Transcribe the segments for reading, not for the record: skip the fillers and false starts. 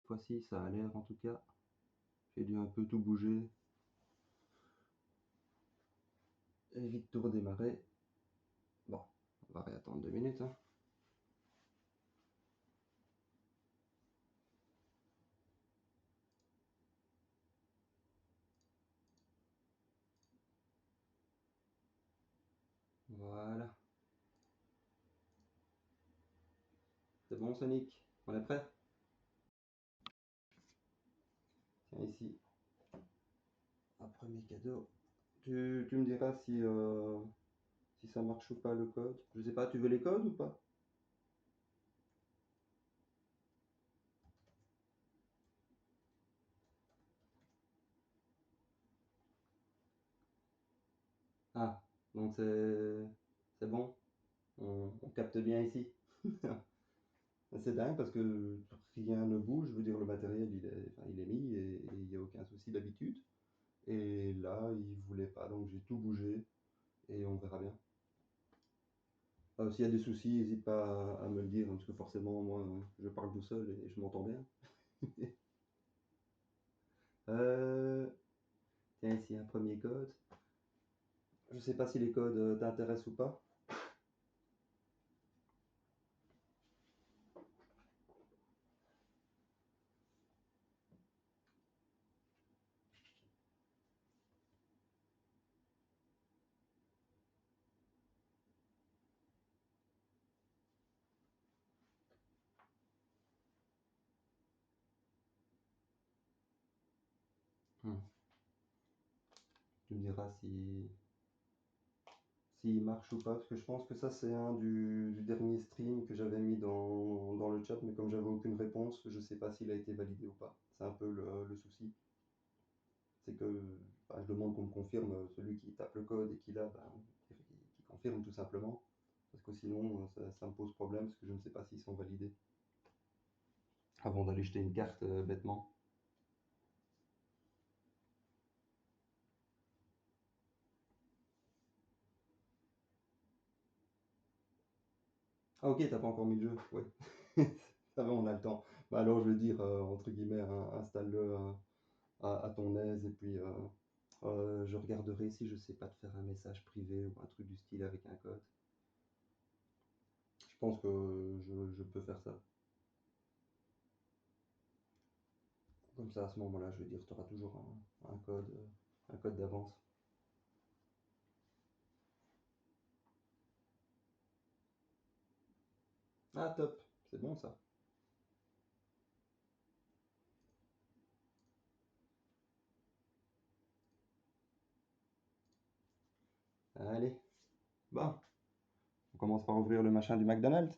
Cette fois-ci, ça a l'air en tout cas. J'ai dû un peu tout bouger. Et vite tout redémarrer. Bon, on va réattendre 2 minutes. Hein. Voilà. C'est bon Sonic, on est prêt? Tiens ici, un premier cadeau. Tu me diras si ça marche ou pas le code. Je sais pas, tu veux les codes ou pas? Ah, donc c'est bon, on capte bien ici. C'est dingue parce que rien ne bouge, je veux dire le matériel il est mis et il n'y a aucun souci d'habitude. Et là il voulait pas donc j'ai tout bougé et on verra bien. S'il y a des soucis, n'hésite pas à me le dire, hein, parce que forcément moi je parle tout seul et je m'entends bien. Euh, tiens ici un premier code. Je sais pas si les codes t'intéressent ou pas. Hmm. Tu me diras s'il marche ou pas, parce que je pense que ça c'est un du dernier stream que j'avais mis dans le chat, mais comme j'avais aucune réponse, je sais pas s'il a été validé ou pas. C'est un peu le souci. C'est que bah, je demande qu'on me confirme celui qui tape le code et qui l'a, bah, qui confirme tout simplement. Parce que sinon ça me pose problème parce que je ne sais pas s'ils sont validés. Avant d'aller jeter une carte bêtement. Ah ok, t'as pas encore mis le jeu, ouais. Ça va, on a le temps. Bah alors je veux dire, entre guillemets, installe-le à ton aise et puis je regarderai si je sais pas te faire un message privé ou un truc du style avec un code. Je pense que je peux faire ça. Comme ça, à ce moment-là, je veux dire, tu auras toujours un code d'avance. Ah top, c'est bon ça. Allez, bon, on commence par ouvrir le machin du McDonald's.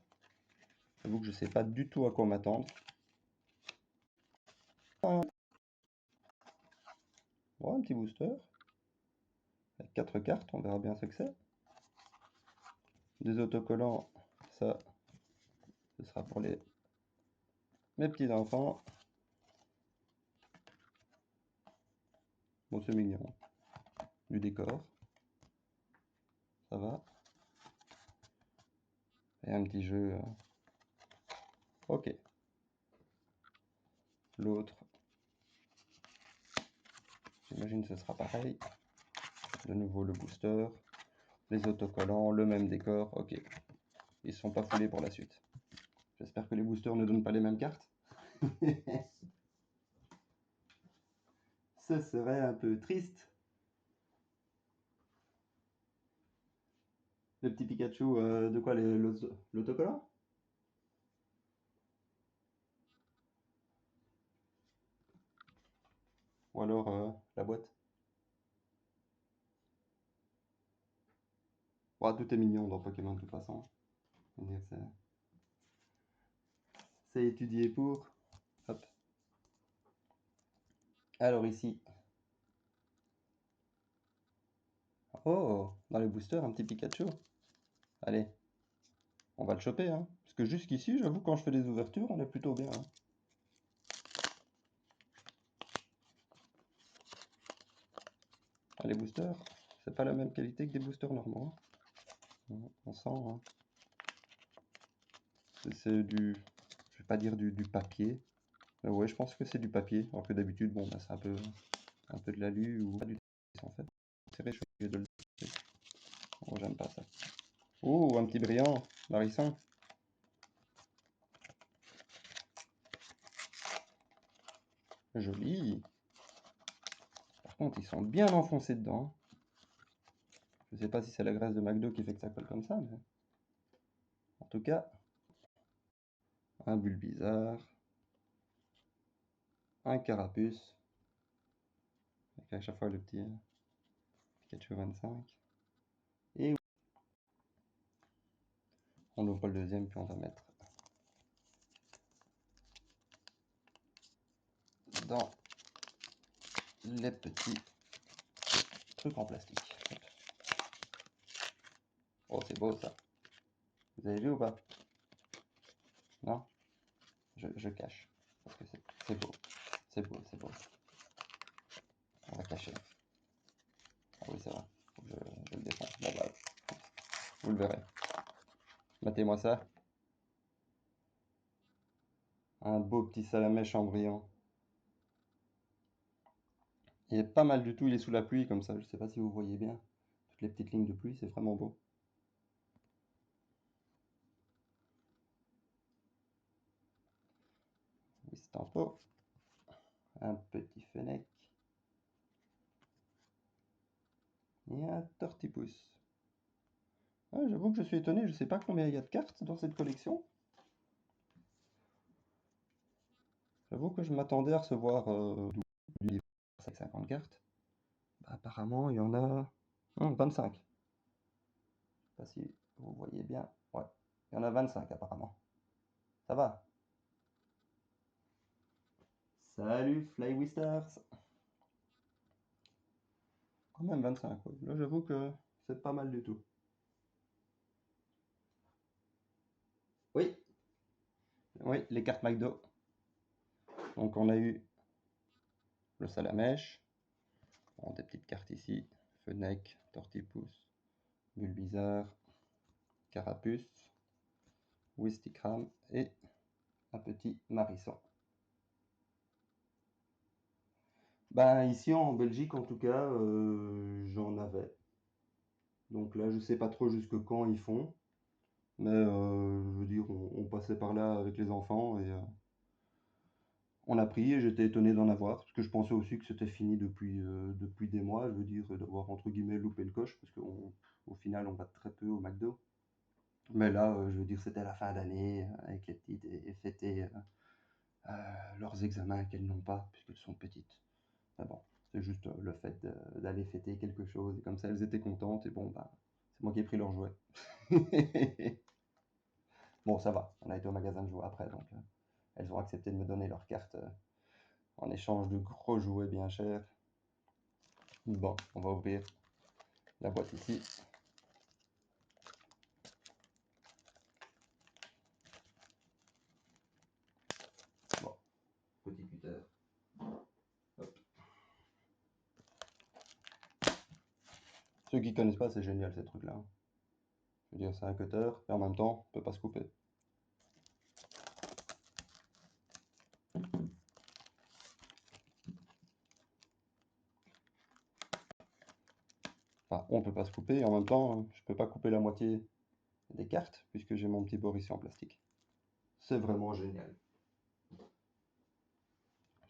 J'avoue que je sais pas du tout à quoi m'attendre. Ouais, un petit booster. Avec 4 cartes, on verra bien ce que c'est. Des autocollants, ça, ce sera pour mes petits enfants. Bon, c'est mignon. Du décor, ça va. Et un petit jeu. Ok. L'autre, j'imagine que ce sera pareil. De nouveau le booster, les autocollants, le même décor. Ok. Ils ne sont pas foulés pour la suite. J'espère que les boosters ne donnent pas les mêmes cartes. Ce serait un peu triste. Le petit Pikachu, de quoi l'autocollant? Ou alors la boîte? Bon, tout est mignon dans Pokémon de toute façon. C'est étudié pour. Hop. Alors ici. Oh, dans les boosters, un petit Pikachu. Allez, on va le choper, hein. Parce que jusqu'ici, j'avoue, quand je fais des ouvertures, on est plutôt bien. Hein. Les boosters, c'est pas la même qualité que des boosters normaux. On sent. Hein. C'est du, je vais pas dire du papier, Ouais, je pense que c'est du papier, alors que d'habitude, bon, bah, c'est un peu de l'alu ou pas du texte en fait. C'est vrai, je suis de le oh, j'aime pas ça. Oh, un petit brillant, Marisson. Joli. Par contre, ils sont bien enfoncés dedans. Je sais pas si c'est la graisse de McDo qui fait que ça colle comme ça, mais en tout cas, un Bulbizarre, un Carapuce, avec à chaque fois le petit Pikachu 25. Et on ouvre le deuxième, puis on va mettre dans les petits trucs en plastique. Oh, c'est beau ça. Vous avez vu ou pas? Non? Je cache. Parce que c'est beau. C'est beau, c'est beau. On va cacher. Ah oui, c'est vrai. Faut que je le défonce. Bon, bah, vous le verrez. Mettez-moi ça. Un beau petit Salamèche en brillant. Il est pas mal du tout, il est sous la pluie comme ça. Je sais pas si vous voyez bien. Toutes les petites lignes de pluie, c'est vraiment beau. Oui, c'est un pot. Un petit Fennec. Et un Tortipousse. Ah, j'avoue que je suis étonné, je sais pas combien il y a de cartes dans cette collection. J'avoue que je m'attendais à recevoir du livre avec 50 cartes. Bah, apparemment, il y en a 25. Je sais pas si vous voyez bien. Ouais, il y en a 25 apparemment. Ça va. Salut Flywisters. Quand même 25, ouais. Là, j'avoue que c'est pas mal du tout. Oui, oui, les cartes McDo. Donc on a eu le Salamèche. Bon, des petites cartes ici. Fennec, Tortipousse, Bulbizarre, Carapuce, Wistikram et un petit Marisson. Ben ici en Belgique en tout cas, j'en avais. Donc là, je sais pas trop jusque quand ils font. Mais je veux dire, on passait par là avec les enfants et on a pris et j'étais étonné d'en avoir. Parce que je pensais aussi que c'était fini depuis des mois. Je veux dire, d'avoir entre guillemets loupé le coche. Parce qu'au final, on va très peu au McDo. Mais là, je veux dire, c'était la fin d'année avec les petites et fêter leurs examens qu'elles n'ont pas, puisqu'elles sont petites. Mais bon, c'est juste le fait d'aller fêter quelque chose. Et comme ça, elles étaient contentes. Et bon, bah, c'est moi qui ai pris leurs jouets. Bon, ça va. On a été au magasin de jouets après. Donc, elles ont accepté de me donner leurs cartes en échange de gros jouets bien chers. Bon, on va ouvrir la boîte ici. Bon, petit cutter. Hop. Ceux qui connaissent pas, c'est génial ces trucs-là. Je veux dire, c'est un cutter et en même temps, on peut pas se couper. Enfin, on peut pas se couper et en même temps, je peux pas couper la moitié des cartes puisque j'ai mon petit bord ici en plastique. C'est vraiment génial.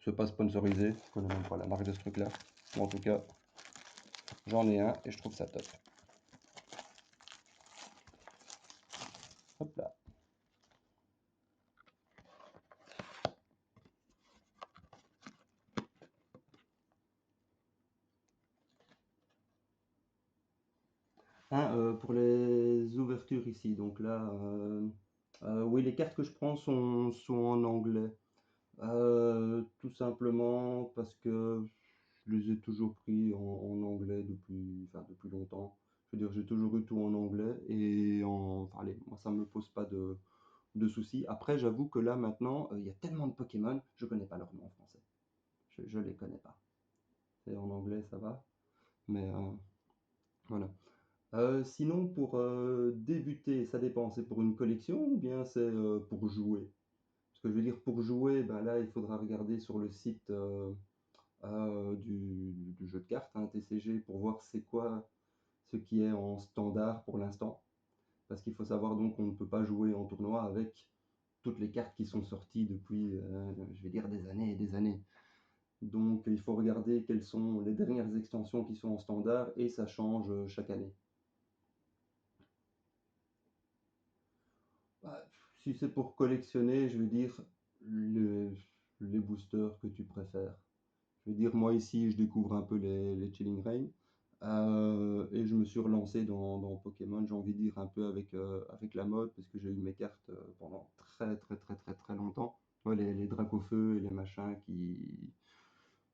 C'est pas sponsorisé, je connais même pas la marque de ce truc-là. Mais en tout cas, j'en ai un et je trouve ça top. Hop là. Pour les ouvertures ici, donc là, oui, les cartes que je prends sont en anglais. Tout simplement parce que je les ai toujours pris en anglais depuis longtemps. Je veux dire, j'ai toujours eu tout en anglais et enfin, allez, moi ça me pose pas de soucis. Après, j'avoue que là maintenant, il y a tellement de Pokémon, je connais pas leur nom en français. Je les connais pas. C'est en anglais, ça va, mais voilà. Sinon, pour débuter, ça dépend. C'est pour une collection ou bien c'est pour jouer? Ce que je veux dire, pour jouer, ben là, il faudra regarder sur le site du jeu de cartes, hein, TCG, pour voir c'est quoi ce qui est en standard pour l'instant. Parce qu'il faut savoir donc qu'on ne peut pas jouer en tournoi avec toutes les cartes qui sont sorties depuis, je vais dire, des années et des années. Donc il faut regarder quelles sont les dernières extensions qui sont en standard et ça change chaque année. Bah, si c'est pour collectionner, je veux dire le- les boosters que tu préfères. Je veux dire, moi ici, je découvre un peu les Chilling Reign. Et je me suis relancé dans Pokémon, j'ai envie de dire un peu avec la mode, parce que j'ai eu mes cartes pendant très très très très très longtemps. Ouais, les Dracofeu et les machins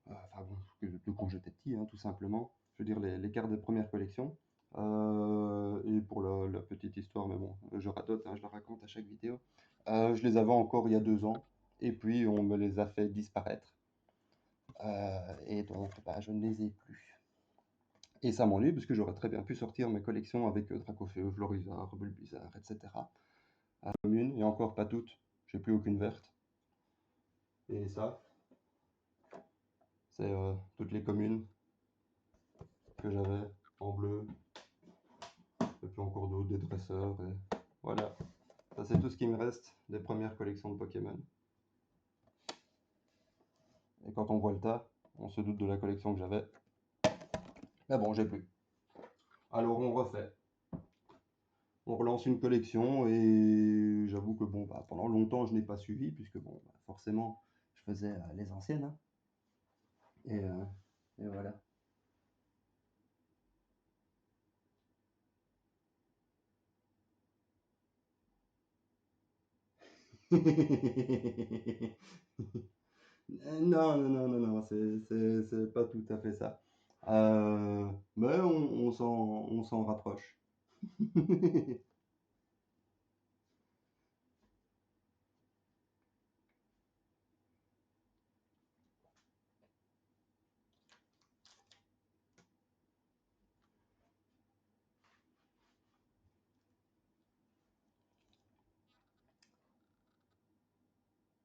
enfin bon, que quand j'étais petit, hein, tout simplement. Je veux dire, les cartes de première collection. Et pour la petite histoire, mais bon, je radote, hein, je la raconte à chaque vidéo. Je les avais encore il y a 2 ans, et puis on me les a fait disparaître. Et donc, bah, je ne les ai plus. Et ça m'ennuie parce que j'aurais très bien pu sortir mes collections avec Dracofeu, Florizard, Bulbizarre, etc. Commune, et encore pas toutes. J'ai plus aucune verte. Et ça, c'est toutes les communes que j'avais en bleu. Et puis encore d'autres, des dresseurs. Et voilà. Ça, c'est tout ce qui me reste des premières collections de Pokémon. Et quand on voit le tas, on se doute de la collection que j'avais. Mais bon, j'ai plus. Alors on refait. On relance une collection et j'avoue que bon, bah, pendant longtemps, je n'ai pas suivi puisque bon, bah, forcément, je faisais les anciennes, hein. Et, euh, et voilà. Non, non, non, non, non, c'est pas tout à fait ça. Mais on s'en rapproche.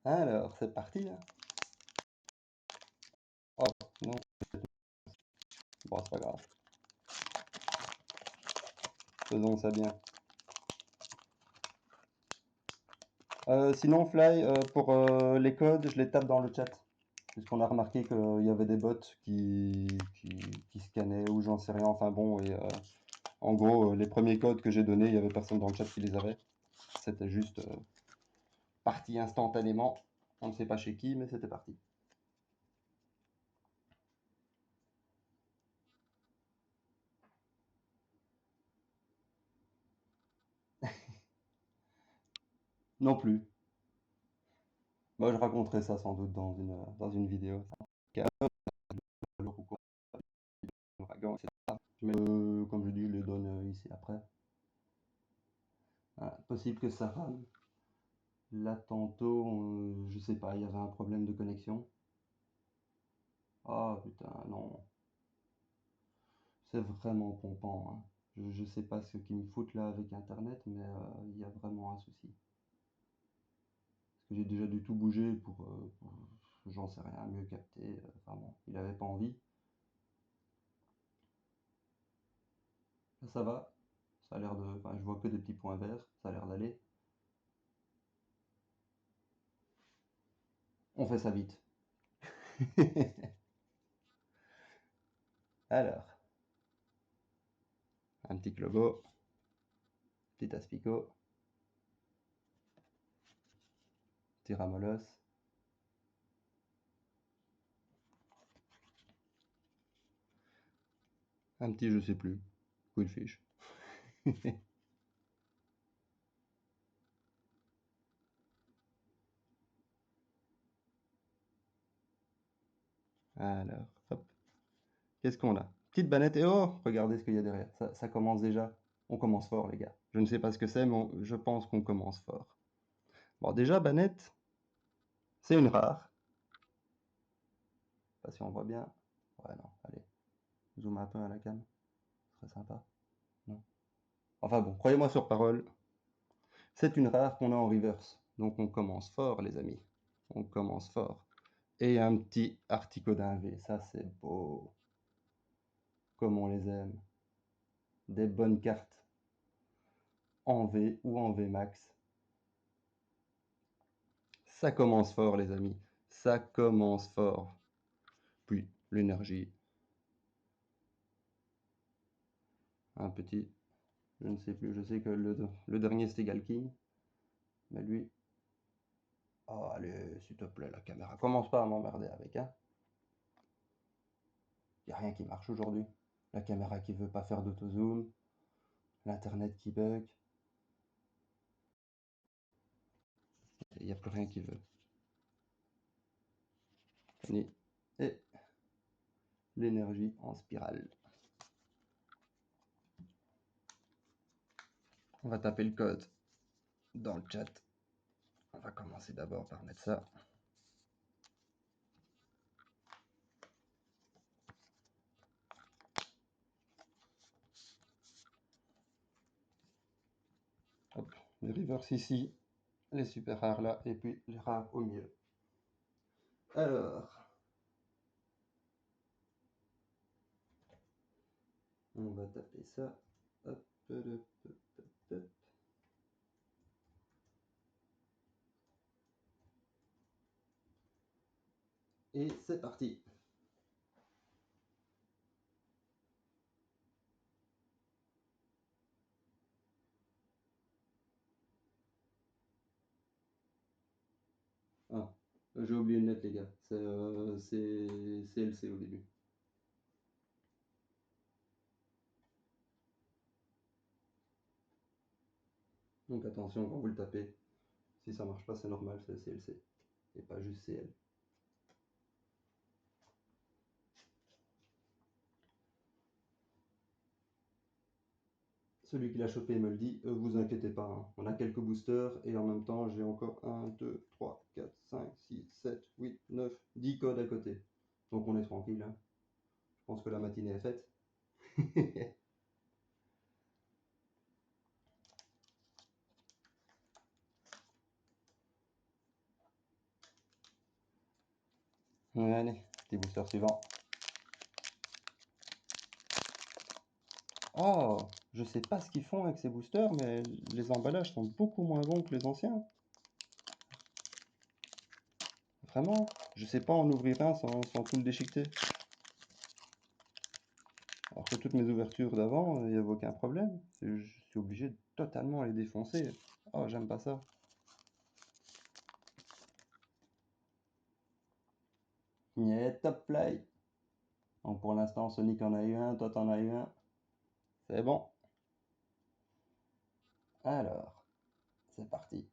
Alors, c'est parti, là. Oh, non, bon, c'est pas grave. Faisons ça bien. Sinon, Fly, pour les codes, je les tape dans le chat. Puisqu'on a remarqué qu'il y avait des bots qui scannaient ou j'en sais rien. Enfin bon, et en gros, les premiers codes que j'ai donnés, il y avait personne dans le chat qui les avait. C'était juste parti instantanément. On ne sait pas chez qui, mais c'était parti. Non plus. Moi, je raconterai ça sans doute dans une vidéo. L'ouragan, etc. Mais comme je dis, je les donne ici après. Ah, possible que ça rame. Là, tantôt, je sais pas, il y avait un problème de connexion. Ah putain, non. C'est vraiment pompant, hein. Je sais pas ce qu'ils me foutent là avec Internet, mais il y a vraiment un souci. Parce que j'ai déjà du tout bougé j'en sais rien, mieux capter. Enfin bon, il avait pas envie. Là, ça va. Ça a l'air de. Enfin, je vois que des petits points verts. Ça a l'air d'aller. On fait ça vite. Alors, un petit logo, petit aspicot, petit ramolos, un petit je sais plus, coup de fiche. Alors, hop. Qu'est-ce qu'on a? Petite banette et oh, regardez ce qu'il y a derrière. Ça commence déjà. On commence fort, les gars. Je ne sais pas ce que c'est, mais je pense qu'on commence fort. Bon, déjà, banette, c'est une rare. Je sais pas si on voit bien. Ouais, non, allez. Zoom un peu à la cam. Ce serait sympa. Non. Enfin bon, croyez-moi sur parole. C'est une rare qu'on a en reverse. Donc on commence fort, les amis. On commence fort. Et un petit Articodin V, ça c'est beau. Comme on les aime. Des bonnes cartes en V ou en V max. Ça commence fort, les amis. Ça commence fort. Puis l'énergie. Un petit, je ne sais plus. Je sais que le dernier c'était Galking. Mais lui. Oh, allez, s'il te plaît, la caméra. Commence pas à m'emmerder avec, hein. Y a rien qui marche aujourd'hui. La caméra qui veut pas faire d'autozoom. L'internet qui bug. Il n'y a plus rien qui veut. Et l'énergie en spirale. On va taper le code dans le chat. On va commencer d'abord par mettre ça. Hop, les reverse ici, les super rares là, et puis les rares au milieu. Alors, on va taper ça. Hop, hop, hop, hop, hop. Et c'est parti. Ah, j'ai oublié une lettre, les gars. C'est CLC au début. Donc attention quand vous le tapez. Si ça marche pas, c'est normal, c'est CLC. Et pas juste CL. Celui qui l'a chopé me le dit, vous inquiétez pas, hein. On a quelques boosters et en même temps j'ai encore 1, 2, 3, 4, 5, 6, 7, 8, 9, 10 codes à côté. Donc on est tranquille, hein. Je pense que la matinée est faite. Allez, petit booster suivant. Oh, je sais pas ce qu'ils font avec ces boosters, mais les emballages sont beaucoup moins bons que les anciens. Vraiment, je sais pas en ouvrir un sans tout le déchiqueter. Alors que toutes mes ouvertures d'avant, il n'y avait aucun problème. Je suis obligé de totalement les défoncer. Oh, j'aime pas ça. Yeah, top play. Donc pour l'instant, Sonic en a eu un, toi t'en as eu un. C'est bon. Alors, c'est parti.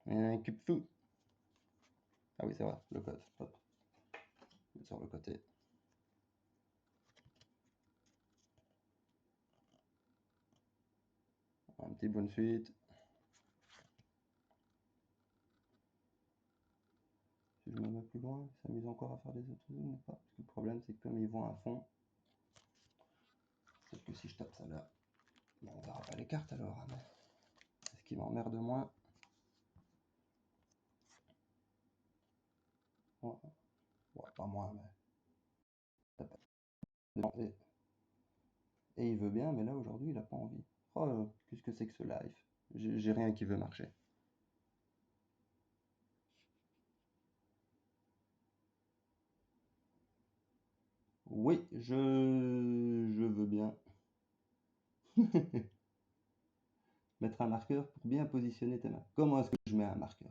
Un cube fou. Ah oui, c'est vrai, le code. Hop. Sur le côté. Un petit bonne suite. Si je me mets plus loin, ça s'amuse encore à faire des autozooms ou pas? Parce que le problème, c'est que comme ils vont à fond, peut-être que si je tape ça là, bon, on verra pas les cartes alors. Hein, mais c'est ce qui m'emmerde moins. Ouais. Ouais, pas moins, mais. Et il veut bien, mais là aujourd'hui, il a pas envie. Oh, qu'est-ce que c'est que ce live? J'ai rien qui veut marcher. Oui, je veux bien. Mettre un marqueur pour bien positionner tes mains. Comment est-ce que je mets un marqueur?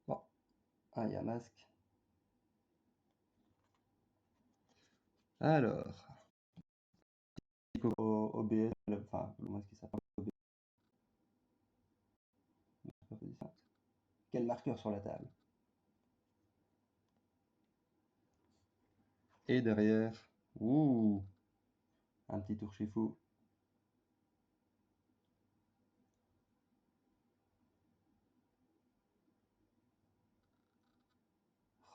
Bon, un Yamask. Alors, OBS, enfin, comment est-ce qu'il s'appelle? Quel marqueur sur la table? Et derrière, ouh, un petit tour chez fou.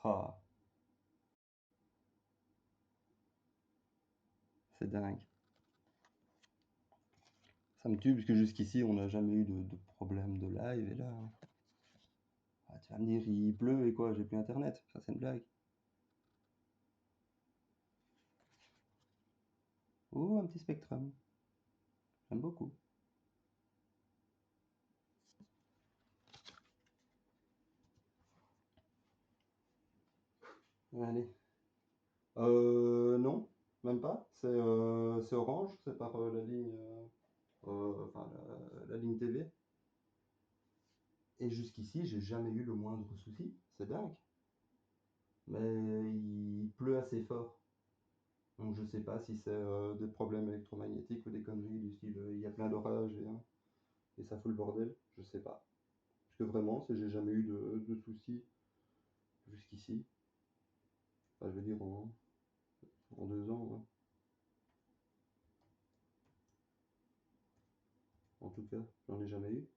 Ah, c'est dingue. Ça me tue parce que jusqu'ici, on n'a jamais eu de problème de live. Et là, ah, tu vas me dire, il pleut et quoi, j'ai plus internet. Ça, c'est une blague. Oh, un petit Spectrum. J'aime beaucoup. Allez. Non, même pas. C'est Orange, c'est par la ligne, enfin, la ligne TV. Et jusqu'ici, j'ai jamais eu le moindre souci. C'est dingue. Mais il pleut assez fort. Donc je sais pas si c'est des problèmes électromagnétiques ou des conneries du style il y a plein d'orages et ça fout le bordel. Je sais pas. Parce que vraiment, j'ai jamais eu de soucis jusqu'ici. Enfin, je veux dire en 2 ans, hein. En tout cas, j'en ai jamais eu.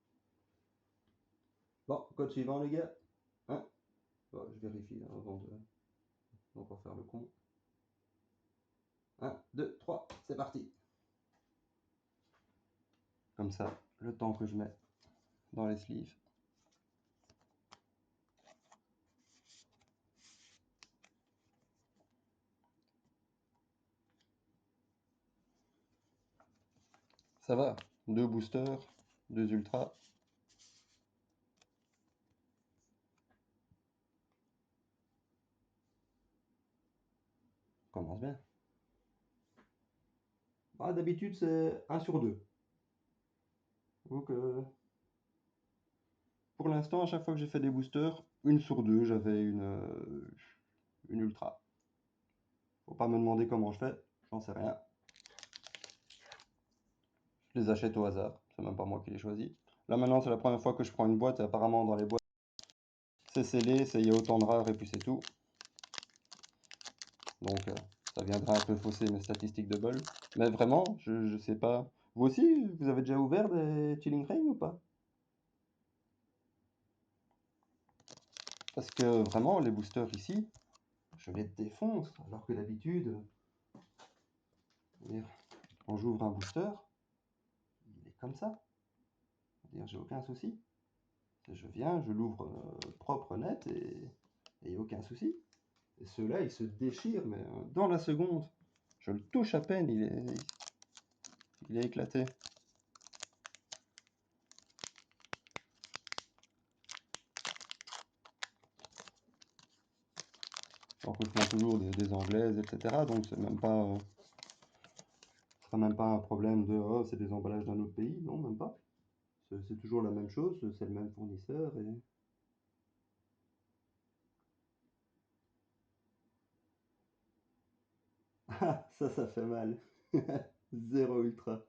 Bon, code suivant les gars. Hein. Bon, je vérifie hein, avant de pas faire le con. 1, 2, 3, c'est parti. Comme ça, le temps que je mets dans les sleeves. Ça va, 2 boosters, 2 ultras. Commence bien. Ah, d'habitude, c'est 1 sur 2. Donc, pour l'instant, à chaque fois que j'ai fait des boosters, 1 sur 2, j'avais une ultra. Faut pas me demander comment je fais, j'en sais rien. Je les achète au hasard, c'est même pas moi qui les choisis. Là maintenant, c'est la première fois que je prends une boîte et apparemment dans les boîtes, c'est scellé, il y a autant de rares et puis c'est tout. Donc ça viendra un peu fausser mes statistiques de bol. Mais vraiment, je sais pas. Vous aussi, vous avez déjà ouvert des Chilling Reign ou pas? Parce que vraiment, les boosters ici, je les défonce. Alors que d'habitude, quand j'ouvre un booster, il est comme ça. J'ai aucun souci. Je viens, je l'ouvre propre, net et il n'y a aucun souci. Et ceux-là, ils se déchirent, mais dans la seconde. Je le touche à peine, il est éclaté. Alors que je prends toujours des anglaises, etc. Donc c'est même pas, ce sera même pas un problème de oh, c'est des emballages d'un autre pays. Non, même pas. C'est toujours la même chose, c'est le même fournisseur. Et... Ah, ça fait mal. Zéro ultra.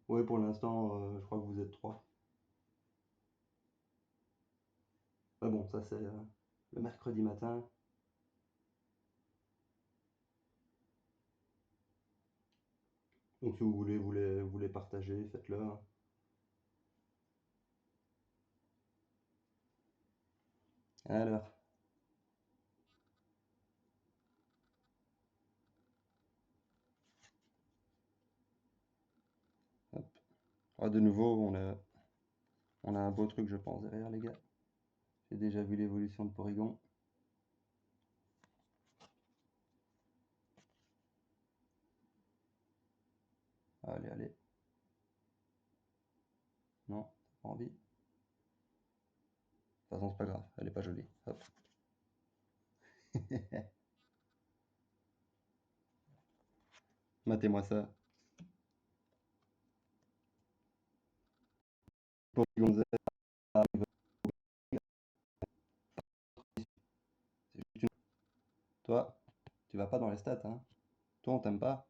Ouais, pour l'instant, je crois que vous êtes trois. Ah bon, ça c'est le mercredi matin. Donc si vous voulez vous les partager, faites-le. Alors, hop. Ah, de nouveau, on a un beau truc, je pense, derrière les gars. J'ai déjà vu l'évolution de Porygon. Allez, allez. Non, pas envie. De toute façon, c'est pas grave, elle est pas jolie. Hop. Matez-moi ça. Porygon Z arrive. C'est juste une... Toi, tu vas pas dans les stats, hein. Toi, on t'aime pas.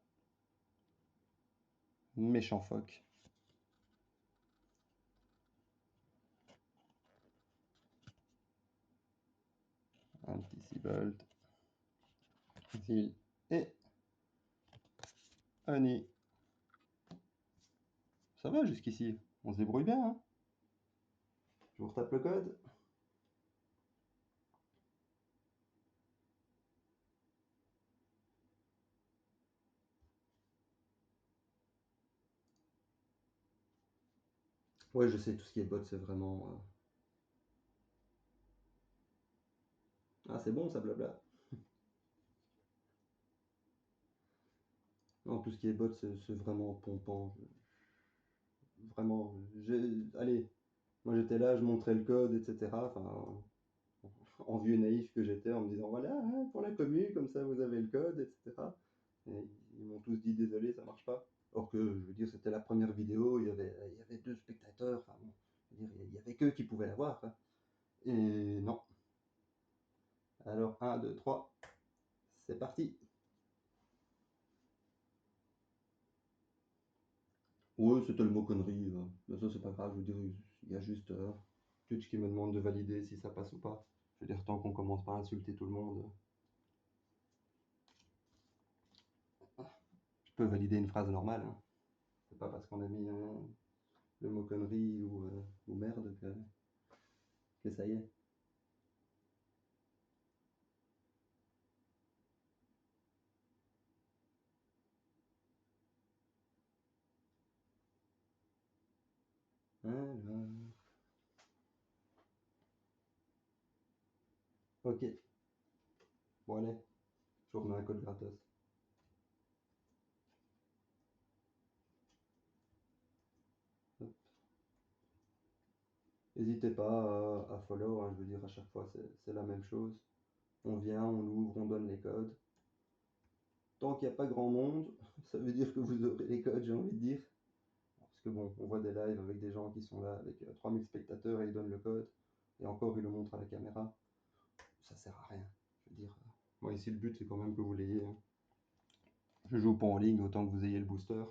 Méchant phoque. Un petit Seabolt. Phil et Annie. Ça va jusqu'ici. On se débrouille bien, hein. Je vous retape le code. Ouais, je sais, tout ce qui est bot, c'est vraiment. Ah, c'est bon ça, blabla. Non, tout ce qui est bot, c'est vraiment pompant. Vraiment. Allez, moi j'étais là, je montrais le code, etc. Enfin, en vieux naïf que j'étais, en me disant voilà, hein, pour la commu, comme ça vous avez le code, etc. Et ils m'ont tous dit désolé, ça marche pas. Or que, je veux dire, c'était la première vidéo, il y avait deux spectateurs, enfin bon, je veux dire, il y avait qu'eux qui pouvaient la voir, quoi. Et non. Alors, un 2 3 c'est parti. Ouais, c'était le mot connerie. Mais ça, c'est pas grave, je veux dire, il y a juste Twitch qui me demande de valider si ça passe ou pas. Je veux dire, tant qu'on commence pas à insulter tout le monde, je peux valider une phrase normale, hein. C'est pas parce qu'on a mis le mot connerie ou merde que ça y est. Alors, ok, bon allez, je vous remets un code gratos. Hop. N'hésitez pas à follow, hein, je veux dire, à chaque fois c'est la même chose. On vient, on l'ouvre, on donne les codes. Tant qu'il n'y a pas grand monde, ça veut dire que vous aurez les codes, j'ai envie de dire. Parce que bon, on voit des lives avec des gens qui sont là avec 3000 spectateurs et ils donnent le code. Et encore, ils le montrent à la caméra. Ça sert à rien. Je veux dire, moi ici, le but, c'est quand même que vous l'ayez, hein. Je joue pas en ligne, autant que vous ayez le booster.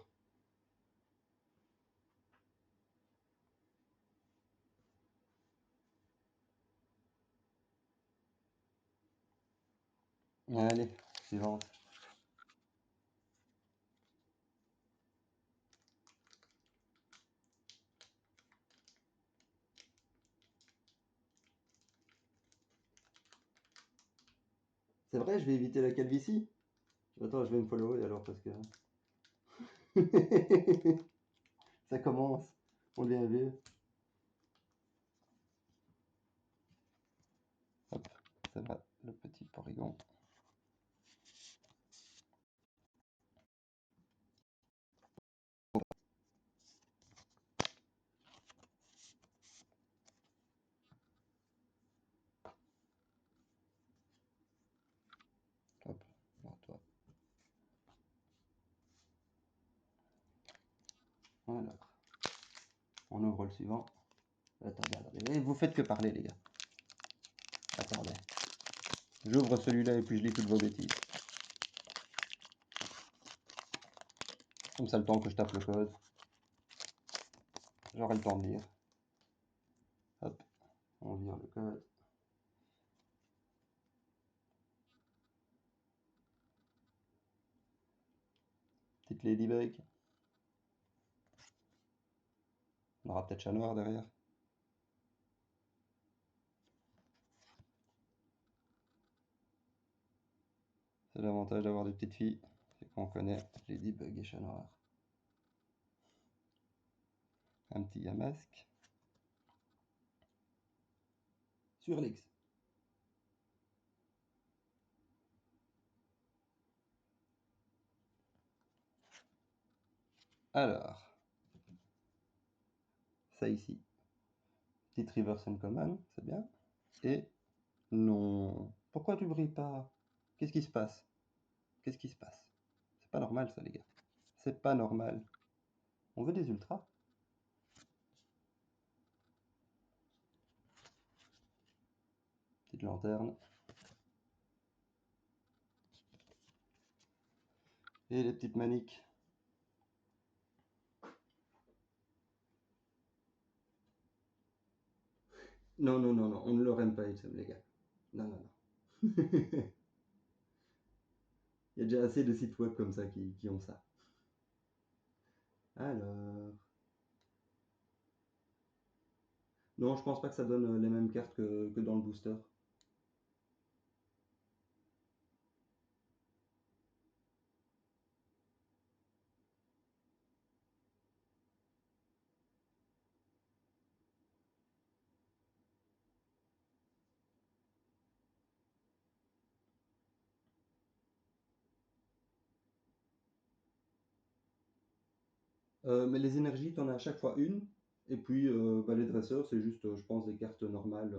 Allez, suivante. C'est vrai, je vais éviter la calvitie. Attends, je vais me follower alors parce que ça commence. On devient vieux. Hop, ça va, le petit porygon. Hop, alors toi. Voilà. On ouvre le suivant. Attendez, attendez. Vous faites que parler, les gars. Attendez. J'ouvre celui-là et puis je lis toutes vos bêtises. Comme ça, le temps que je tape le code, j'aurai le temps de lire. Hop, on vire le code. Petite ladybug. On aura peut-être chat noir derrière. C'est l'avantage d'avoir des petites filles, c'est qu'on connaît ladybug et chat noir. Un petit Yamask. Sur l'X. Alors, ça ici. Petite reverse uncommon, c'est bien. Et non. Pourquoi tu brilles pas? Qu'est-ce qui se passe? Qu'est-ce qui se passe? C'est pas normal ça, les gars. C'est pas normal. On veut des ultras. Petite lanterne. Et les petites maniques. Non, non, non, non, on ne leur aime pas, les gars. Non, non, non. Il y a déjà assez de sites web comme ça qui ont ça. Alors. Non, je pense pas que ça donne les mêmes cartes que dans le booster. Mais les énergies, tu en as à chaque fois une. Et puis bah, les dresseurs, c'est juste, je pense, des cartes normales.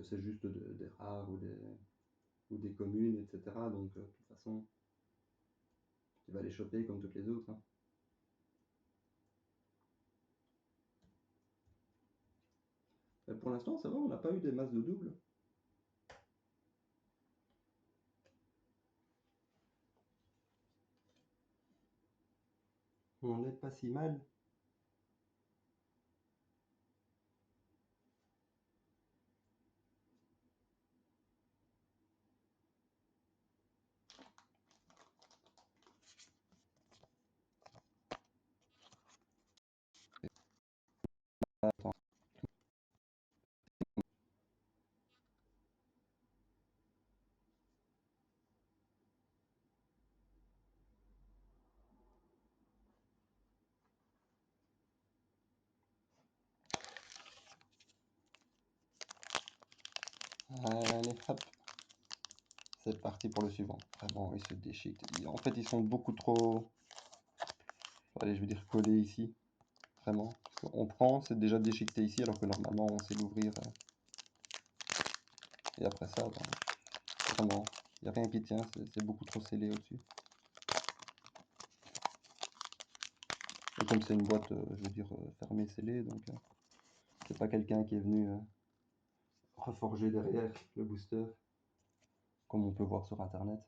C'est juste des rares ou des communes, etc. Donc de toute façon, tu vas les choper comme toutes les autres, hein. Mais pour l'instant, ça va, on n'a pas eu des masses de doubles. On n'est pas si mal. Attends. Allez, hop, c'est parti pour le suivant. Vraiment, ils se déchiquetent. En fait, ils sont beaucoup trop, allez, je vais dire collés ici. Vraiment. Parce qu'on prend, c'est déjà déchiqueté ici, alors que normalement, on sait l'ouvrir. Et après ça, ben, vraiment, il n'y a rien qui tient, c'est beaucoup trop scellé au-dessus. Et comme c'est une boîte, je veux dire, fermée, scellée, donc c'est pas quelqu'un qui est venu reforger derrière le booster, comme on peut voir sur internet.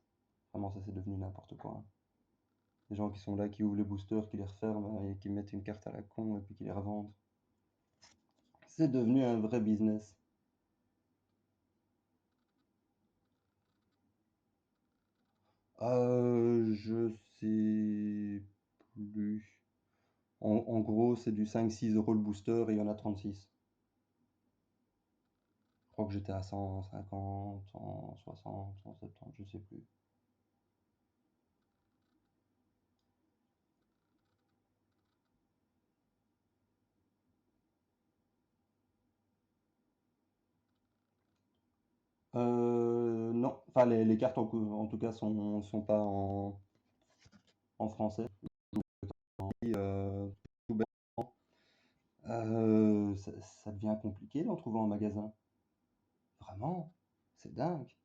Vraiment, ça c'est devenu n'importe quoi, hein. Les gens qui sont là, qui ouvrent les boosters, qui les referment et qui mettent une carte à la con et puis qui les revendent. C'est devenu un vrai business. Je sais plus. En gros, c'est du 5-6 € le booster et il y en a 36. Je crois que j'étais à 150, 160, 170, je sais plus. Non, enfin les cartes en tout cas sont pas en français. Euh, tout bêtement. Ça devient compliqué d'en trouver en magasin. Vraiment, c'est dingue.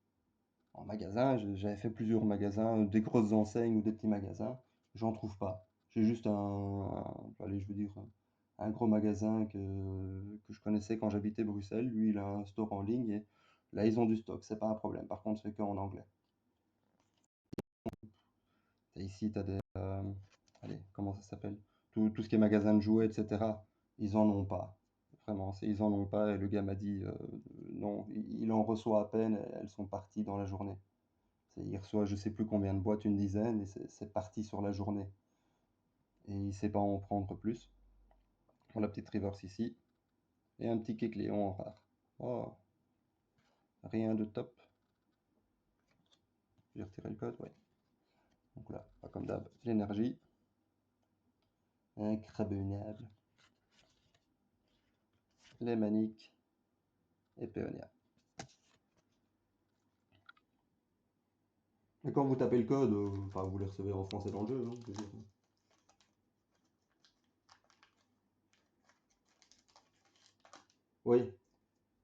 En magasin, j'avais fait plusieurs magasins, des grosses enseignes ou des petits magasins. J'en trouve pas. J'ai juste allez, je veux dire, un gros magasin que je connaissais quand j'habitais Bruxelles. Lui, il a un store en ligne et là, ils ont du stock, c'est pas un problème. Par contre, c'est qu'en anglais. Et ici, tu as des. Allez, comment ça s'appelle? Tout ce qui est magasin de jouets, etc. Ils en ont pas. Vraiment, ils en ont pas. Et le gars m'a dit non, il en reçoit à peine. Et elles sont parties dans la journée. Il reçoit je sais plus combien de boîtes, une dizaine, et c'est parti sur la journée. Et il sait pas en prendre plus. On a la petite reverse ici. Et un petit Kecléon en rare. Oh, rien de top. J'ai retiré le code, ouais. Donc là, pas comme d'hab, l'énergie. Incroyable. Les maniques. Et Péonia. Et quand vous tapez le code, enfin vous les recevez en français dans le jeu, hein, je veux dire. Oui,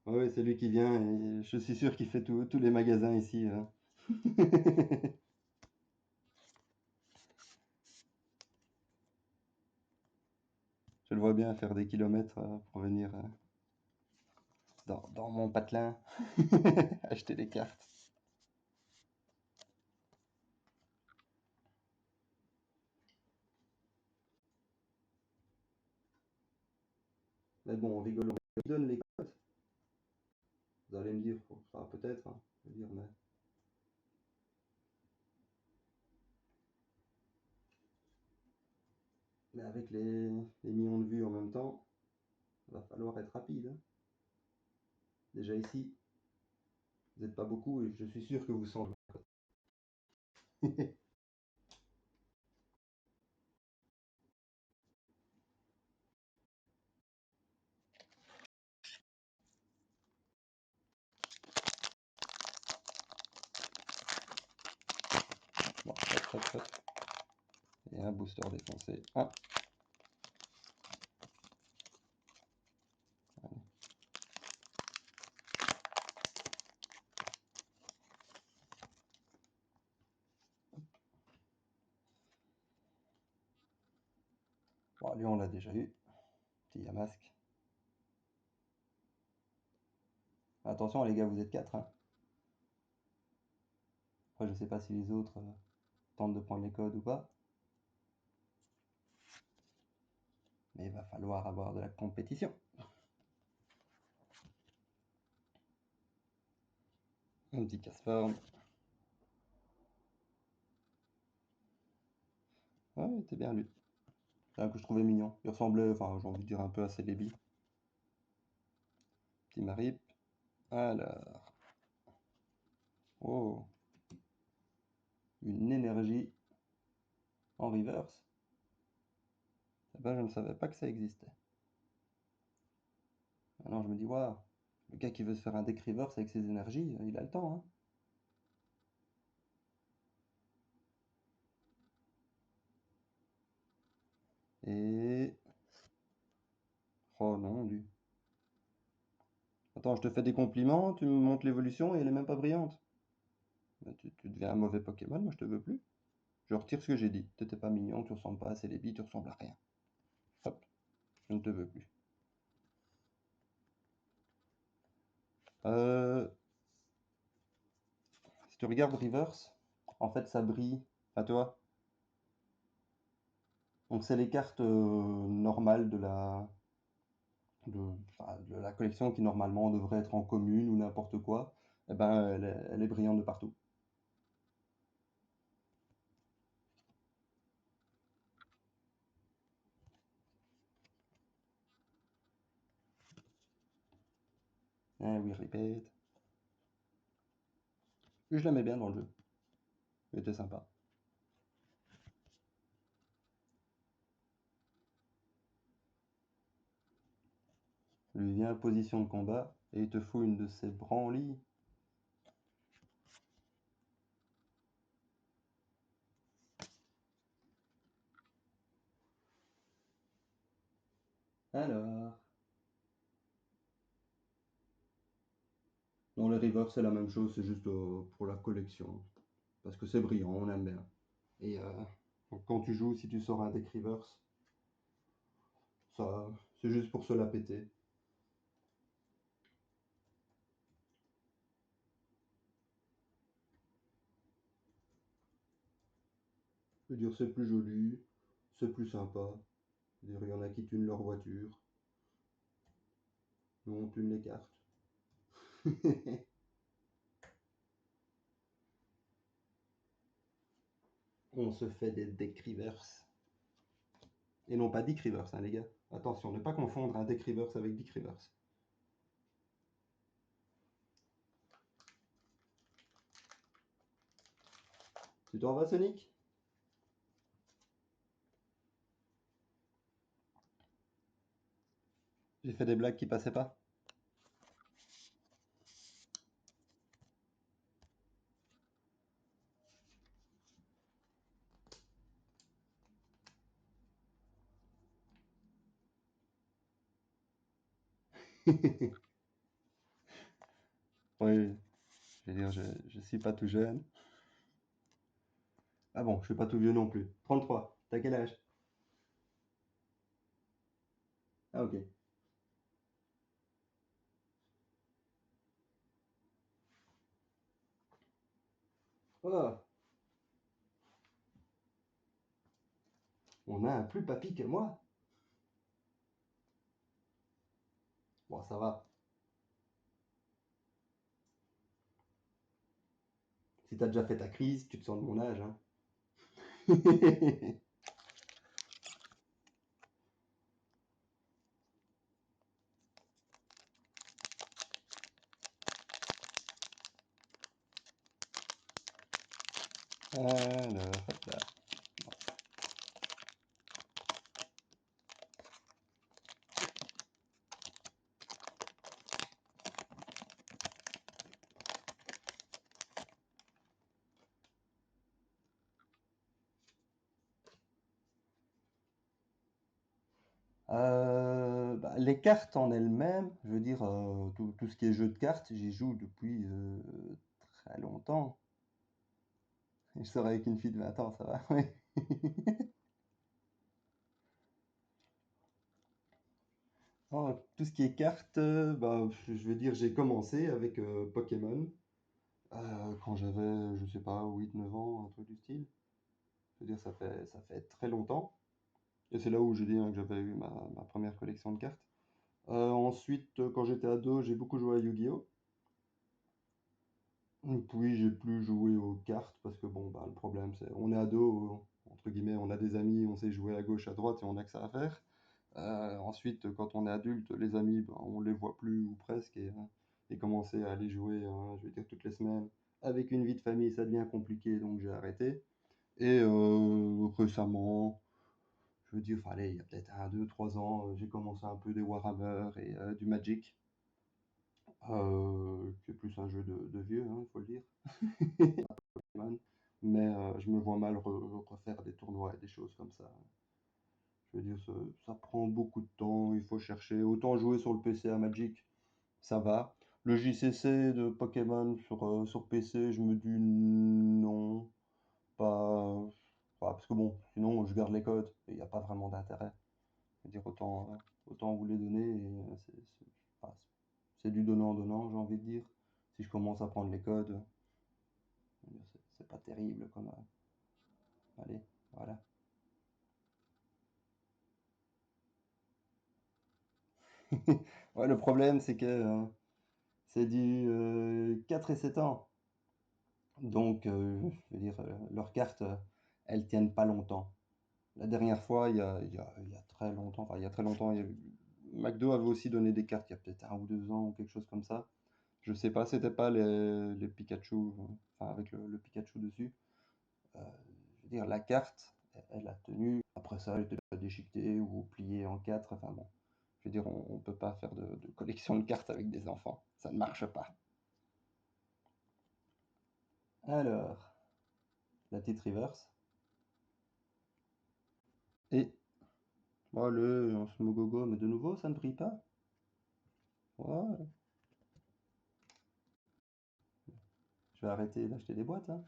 ouais, ouais, c'est lui qui vient et je suis sûr qu'il fait tous les magasins ici, hein. Je le vois bien faire des kilomètres pour venir dans mon patelin acheter des cartes. Mais bon, on rigole, on donne les codes. Vous allez me dire, enfin, peut-être, hein, je veux dire, mais avec les millions de vues en même temps, il va falloir être rapide, hein. Déjà ici, vous n'êtes pas beaucoup et je suis sûr que vous sentez. Bon, hop, hop, hop. Et un booster défoncé. Ah. Bon, lui, on l'a déjà eu. Petit Yamask. Attention, les gars, vous êtes 4. Hein. Après, je sais pas si les autres tentent de prendre les codes ou pas. Mais il va falloir avoir de la compétition. Un petit casse-forme. Ouais, il était bien lui. C'est un que je trouvais mignon. Il ressemblait, enfin, j'ai envie de dire un peu à Celebi. Petit Marip. Alors. Oh. Une énergie en reverse. Eh ben, je ne savais pas que ça existait. Alors je me dis, waouh, le gars qui veut se faire un deck reverse avec ses énergies, il a le temps, hein. Et... Oh non, lui. Attends, je te fais des compliments, tu me montres l'évolution et elle est même pas brillante. Ben, tu deviens un mauvais Pokémon, moi je te veux plus. Je retire ce que j'ai dit. T'étais pas mignon, tu ressembles pas à Celebi, tu ressembles à rien. Hop, je ne te veux plus. Euh... Si tu regardes Reverse, en fait ça brille. Enfin, tu vois. Donc c'est les cartes normales de la collection qui normalement devrait être en commune ou n'importe quoi. Eh ben, elle est brillante de partout. Eh oui, répète. Je l'aimais bien dans le jeu. Il était sympa. Lui vient à position de combat et il te fout une de ses branlis. Alors. Non, les Rivers, c'est la même chose, c'est juste pour la collection. Parce que c'est brillant, on aime bien. Et donc quand tu joues, si tu sors un deck Rivers, ça, c'est juste pour se la péter. Je veux dire, c'est plus joli, c'est plus sympa. Je veux dire, il y en a qui tunent leur voiture. Nous, on tune les cartes. On se fait des deck Rivers. Et non pas Dick Rivers, hein, les gars. Attention, ne pas confondre un deck Rivers avec Dick Rivers. Tu t'en vas, Sonic? J'ai fait des blagues qui passaient pas. Oui, je veux dire, je suis pas tout jeune. Ah bon, je suis pas tout vieux non plus. 33. T'as quel âge? Ah ok. Oh, on a un plus papy que moi. Bon, ça va. Si t'as déjà fait ta crise, tu te sens de mon âge, hein. Alors, hop là. Bah, les cartes en elles-mêmes, je veux dire, tout ce qui est jeu de cartes, j'y joue depuis très longtemps. Je sors avec une fille de 20 ans, ça va, oui. Tout ce qui est cartes, bah, je veux dire, j'ai commencé avec Pokémon quand j'avais, je sais pas, 8 9 ans, un truc du style. Je veux dire, ça fait très longtemps. Et c'est là où j'ai dit hein, que j'avais eu ma première collection de cartes. Ensuite, quand j'étais ado, j'ai beaucoup joué à Yu-Gi-Oh! Puis j'ai plus joué aux cartes parce que bon, bah, le problème c'est, on est ado, entre guillemets, on a des amis, on sait jouer à gauche, à droite et on a que ça à faire. Ensuite, quand on est adulte, les amis, ben, on les voit plus ou presque et commencer à aller jouer, je vais dire toutes les semaines. Avec une vie de famille, ça devient compliqué, donc j'ai arrêté. Et récemment, je veux dire, enfin, allez, il y a peut-être 1 2 3 ans, j'ai commencé un peu des Warhammer et du Magic, qui est plus un jeu de vieux, il faut le dire. Mais je me vois mal refaire des tournois et des choses comme ça. Je veux dire, ça prend beaucoup de temps, il faut chercher. Autant jouer sur le PC à Magic, ça va. Le JCC de Pokémon sur PC, je me dis non, pas, parce que bon, sinon je garde les codes et il n'y a pas vraiment d'intérêt. Je veux dire, autant vous les donner et enfin, c'est du donnant-donnant, j'ai envie de dire. Si je commence à prendre les codes, je veux dire, c'est pas terrible comme. Allez, voilà. Ouais, le problème, c'est que c'est du 4 et 7 ans. Donc, je veux dire, leurs cartes, elles tiennent pas longtemps. La dernière fois, il y a très longtemps, enfin, il y a très longtemps, McDo avait aussi donné des cartes, il y a peut-être 1 ou 2 ans ou quelque chose comme ça. Je sais pas, c'était pas les Pikachu, enfin, avec le Pikachu dessus. Euh, je veux dire, la carte, elle a tenu. Après ça, elle était pas déchiquetée ou pliée en quatre. Enfin bon, je veux dire, on peut pas faire de collection de cartes avec des enfants. Ça ne marche pas. Alors, la petite reverse. Et oh, le Smogogo, mais de nouveau, ça ne brille pas. Ouais, je vais arrêter d'acheter des boîtes, hein.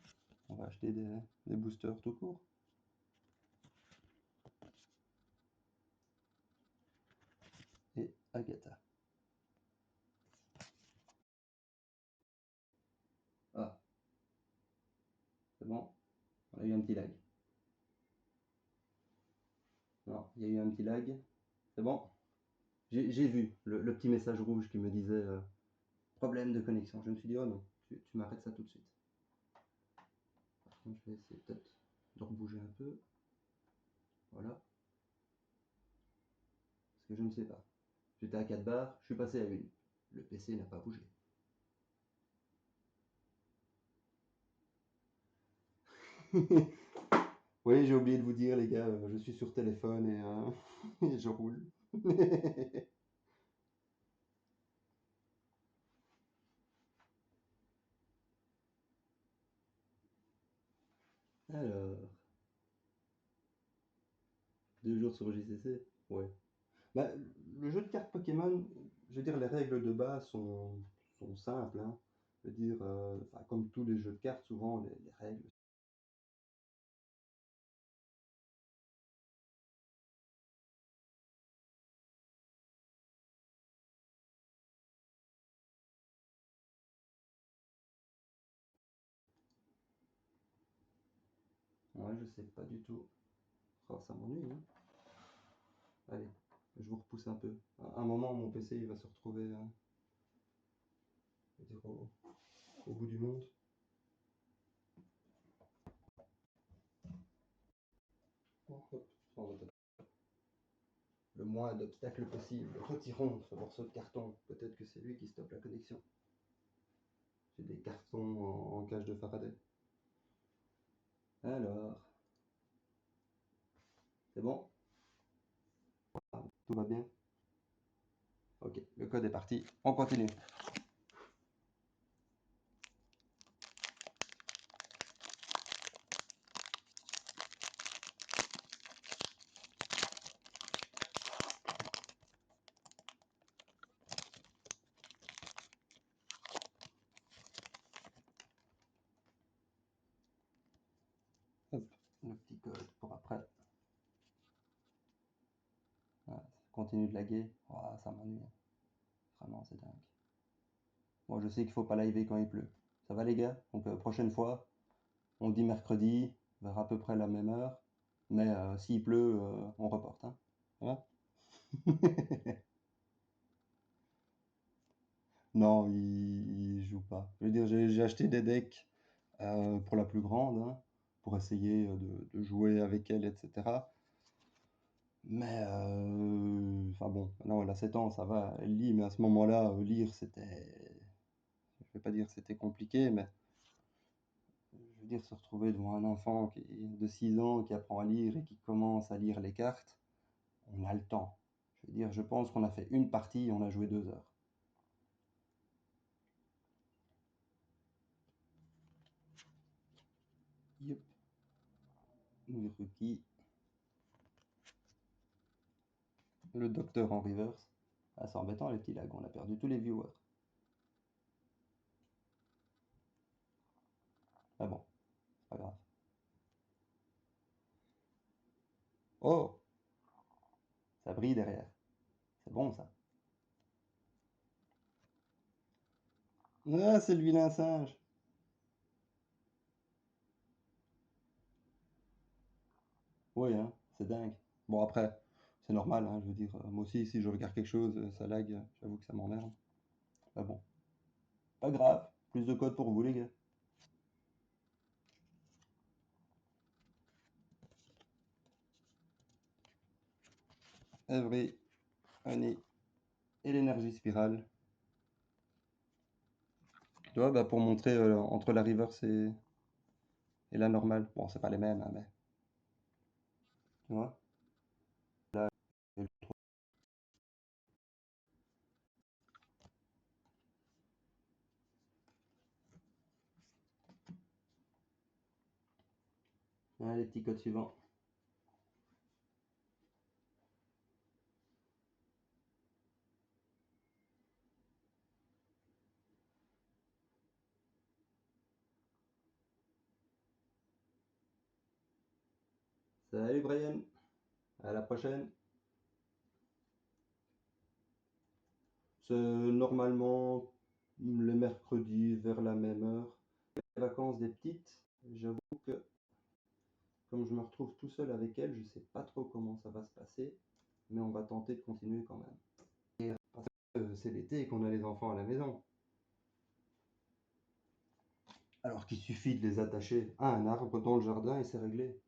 On va acheter des boosters tout court. Et Agatha. Ah, c'est bon. On a eu un petit lag. Non, il y a eu un petit lag. C'est bon. J'ai vu le petit message rouge qui me disait problème de connexion. Je me suis dit, oh non, tu m'arrêtes ça tout de suite. Par contre, je vais essayer peut-être de rebouger un peu. Voilà. Parce que je ne sais pas. J'étais à 4 barres, je suis passé à 1. Le PC n'a pas bougé. Oui, j'ai oublié de vous dire, les gars, je suis sur téléphone et je roule. Alors, 2 jours sur JCC. Ouais. Bah, le jeu de cartes Pokémon, je veux dire, les règles de base sont simples, hein. Je veux dire, enfin, comme tous les jeux de cartes, souvent, les règles. Ouais, je sais pas du tout. Oh, ça m'ennuie, hein. Allez, je vous repousse un peu. À un moment, mon PC, il va se retrouver je veux dire, au bout du monde. Oh, hop, ça, on va le moins d'obstacles possible. Retirons ce morceau de carton. Peut-être que c'est lui qui stoppe la connexion. J'ai des cartons en cage de Faraday. Alors, c'est bon? Tout va bien? Ok, le code est parti. On continue. Le petit code pour après. Ouais, ça continue de laguer. Oh, ça m'ennuie. Vraiment, c'est dingue. Bon, je sais qu'il faut pas liver quand il pleut. Ça va les gars? Donc prochaine fois, on dit mercredi, vers à peu près la même heure. Mais s'il pleut, on reporte. Hein. Ça va? Non, il joue pas. Je veux dire, j'ai acheté des decks pour la plus grande, hein, pour essayer de jouer avec elle, etc. Mais, enfin bon, non, elle a 7 ans, ça va, elle lit, mais à ce moment-là, lire, je vais pas dire que c'était compliqué, mais je veux dire, se retrouver devant un enfant de 6 ans qui apprend à lire et qui commence à lire les cartes, on a le temps. Je veux dire, je pense qu'on a fait une partie et on a joué 2 heures. Yep. Rookie. Le docteur en reverse. Ah, c'est embêtant les petits lags, on a perdu tous les viewers. Ah bon, c'est pas grave. Oh, ça brille derrière. C'est bon ça. Ah, c'est le vilain singe. Oui, hein, c'est dingue. Bon, après, c'est normal, hein, je veux dire, moi aussi, si je regarde quelque chose, ça lag, j'avoue que ça m'emmerde. Ah bon, pas grave, plus de code pour vous, les gars. Every, Honey et l'énergie spirale. Tu vois, bah, pour montrer entre la reverse et la normale. Bon, c'est pas les mêmes, hein, mais tu vois. Là, les petits codes suivants. Salut Brian, à la prochaine. C'est normalement le mercredi vers la même heure. Les vacances des petites, j'avoue que comme je me retrouve tout seul avec elles, je sais pas trop comment ça va se passer, mais on va tenter de continuer quand même. Parce que c'est l'été et qu'on a les enfants à la maison. Alors qu'il suffit de les attacher à un arbre dans le jardin et c'est réglé.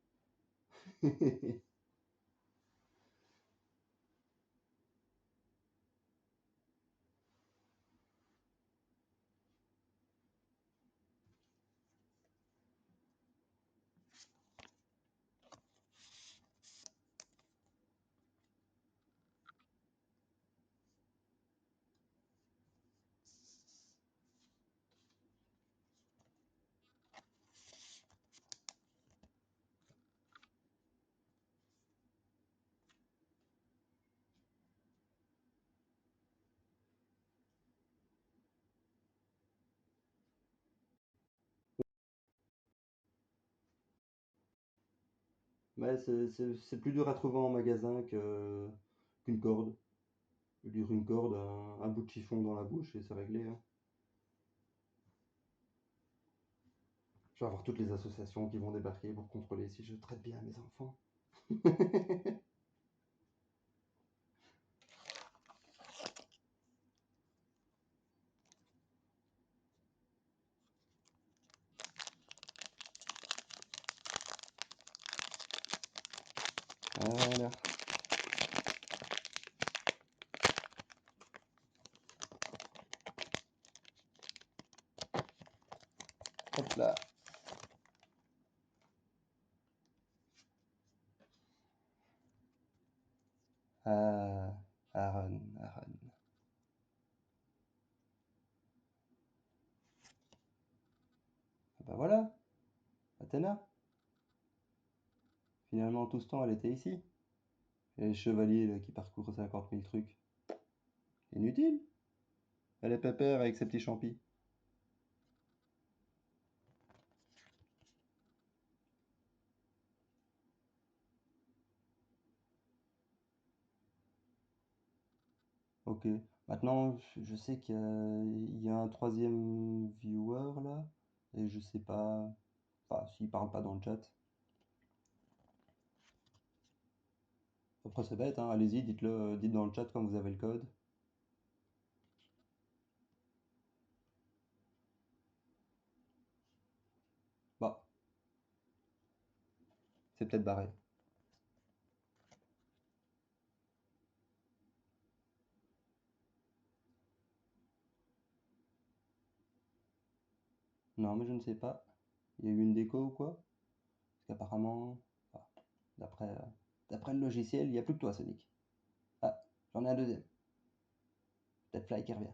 Mais c'est plus dur à trouver en magasin qu'une corde. Je veux dire, une corde, un bout de chiffon dans la bouche et c'est réglé. Hein. Je vais avoir toutes les associations qui vont débarquer pour contrôler si je traite bien mes enfants. Voilà. Hop là. Ah, Aaron, Aaron. Ah bah voilà, Athéna. Finalement, tout ce temps, elle était ici. Et les chevaliers là, qui parcourent 50 000 trucs. Inutile. Elle est pépère avec ses petits champis. Ok. Maintenant, je sais qu'il y a un troisième viewer là, et je sais pas, enfin, s'il parle pas dans le chat. Après, c'est bête, hein, allez-y, dites-le, dites dans le chat quand vous avez le code. Bah, c'est peut-être barré. Non, mais je ne sais pas. Il y a eu une déco ou quoi? Parce qu'apparemment, enfin, d'après d'après le logiciel, il n'y a plus que toi, Sonic. Ah, j'en ai un deuxième. Peut-être Fly qui revient.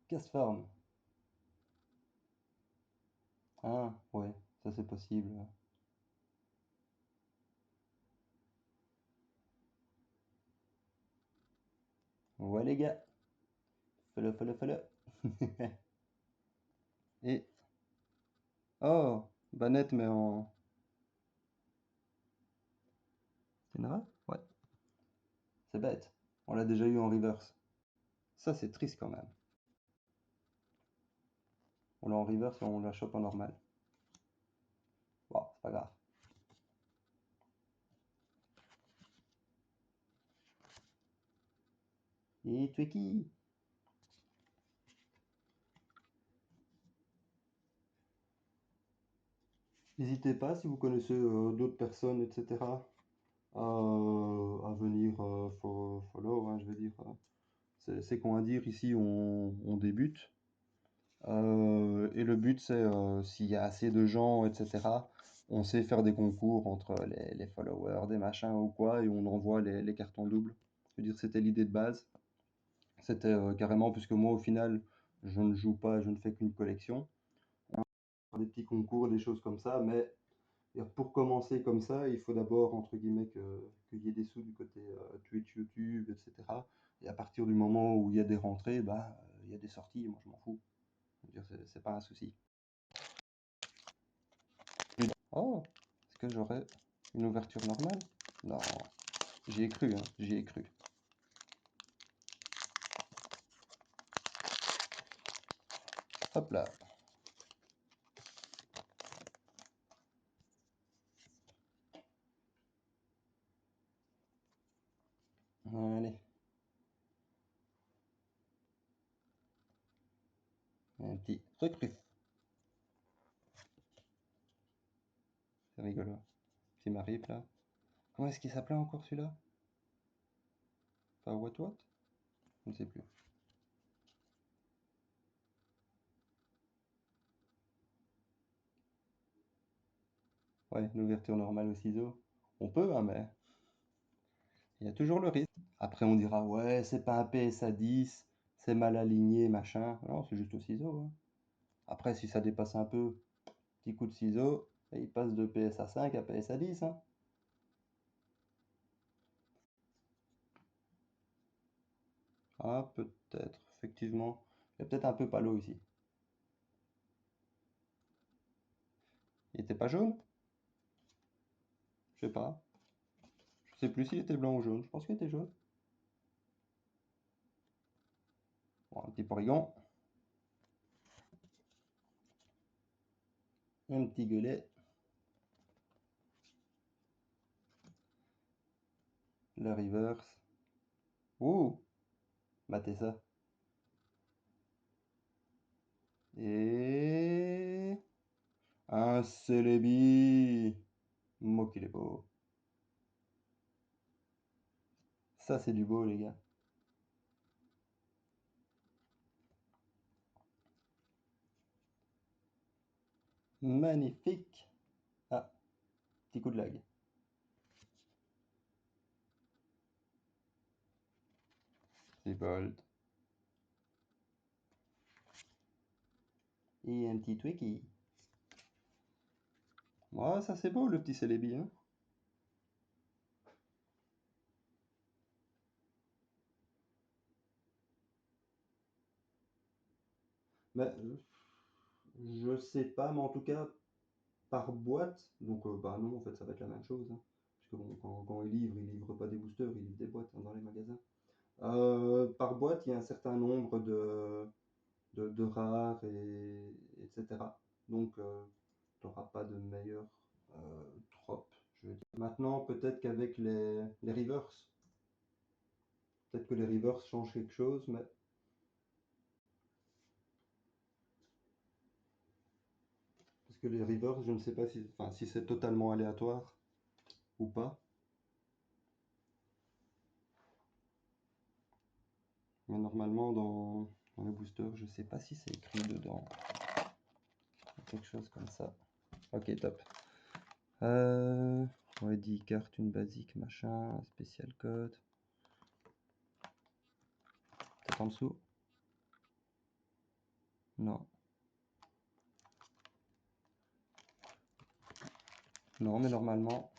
Casse-forme. Ah, ouais, ça c'est possible. Ouais, les gars, fais-le, fais-le, fais-le. Et, oh, Banette, mais en. Tenra? Ouais, c'est bête. On l'a déjà eu en reverse. Ça, c'est triste quand même. On l'a en reverse et on la chope en normal. Bon, c'est pas grave. Et tu es qui? N'hésitez pas si vous connaissez d'autres personnes, etc. À venir follow, hein, je veux dire. C'est qu'on va dire ici, on débute. Et le but, c'est s'il y a assez de gens, etc., on sait faire des concours entre les followers, des machins ou quoi, et on envoie les cartons doubles. Je veux dire, c'était l'idée de base. C'était carrément, puisque moi, au final, je ne joue pas, je ne fais qu'une collection. Des petits concours, des choses comme ça, mais pour commencer comme ça, il faut d'abord, entre guillemets, qu'il y ait des sous du côté Twitch, YouTube, etc. Et à partir du moment où il y a des rentrées, bah, il y a des sorties, moi je m'en fous. Je veux dire, c'est pas un souci. Oh, est-ce que j'aurais une ouverture normale? Non, j'y ai cru, hein, j'y ai cru. Hop là. Allez, un petit recruf. C'est rigolo. Petit Marip là. Comment est-ce qu'il s'appelait encore celui-là? Pas what what? Je ne sais plus. Ouais, l'ouverture normale au ciseau. On peut, hein, mais il y a toujours le risque. Après, on dira, ouais, c'est pas un PSA 10, c'est mal aligné, machin. Non, c'est juste au ciseau, hein. Après, si ça dépasse un peu, petit coup de ciseau, et il passe de PSA 5 à PSA 10, hein. Ah, peut-être, effectivement. Il y a peut-être un peu palo ici. Il était pas jaune? Je sais pas. Je sais plus s'il était blanc ou jaune. Je pense qu'il était jaune. Bon, un petit porygon. Un petit gueulet. Le reverse. Ouh! Matez ça. Et... un Celebi. Moi qu'il est beau. Ça, c'est du beau, les gars. Magnifique. Ah, petit coup de lag. C'est bold. Et un petit Twiki. Ouais, ça c'est beau le petit Celebi, hein. Mais je sais pas, mais en tout cas, par boîte, donc bah non, en fait, ça va être la même chose, hein. Parce que bon, quand ils livrent pas des boosters, ils livrent des boîtes, hein, dans les magasins. Par boîte, il y a un certain nombre de rares etc. Donc, tu n'auras pas de meilleur drop, je veux dire. Maintenant, peut-être qu'avec les reverse, peut-être que les reverse changent quelque chose, mais parce que les reverse, je ne sais pas si, enfin, si c'est totalement aléatoire ou pas. Mais normalement, dans le booster, je sais pas si c'est écrit dedans. Quelque chose comme ça. Ok, top. Ouais, dit carte, une basique, machin, spécial code. Peut-être en dessous? Non. Non, mais normalement,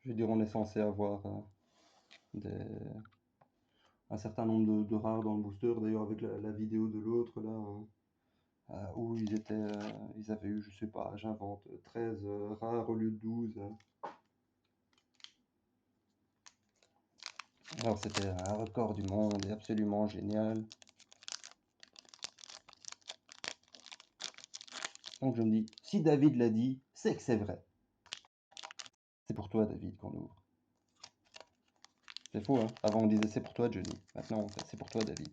je veux dire, on est censé avoir un certain nombre de rares dans le booster. D'ailleurs, avec la vidéo de l'autre, là, où ils avaient eu, je sais pas, j'invente, 13 rares au lieu de 12. Alors, c'était un record du monde et absolument génial. Donc, je me dis, si David l'a dit, c'est que c'est vrai. C'est pour toi, David, qu'on ouvre. C'est fou, hein? Avant, on disait c'est pour toi, Johnny. Maintenant, c'est pour toi, David.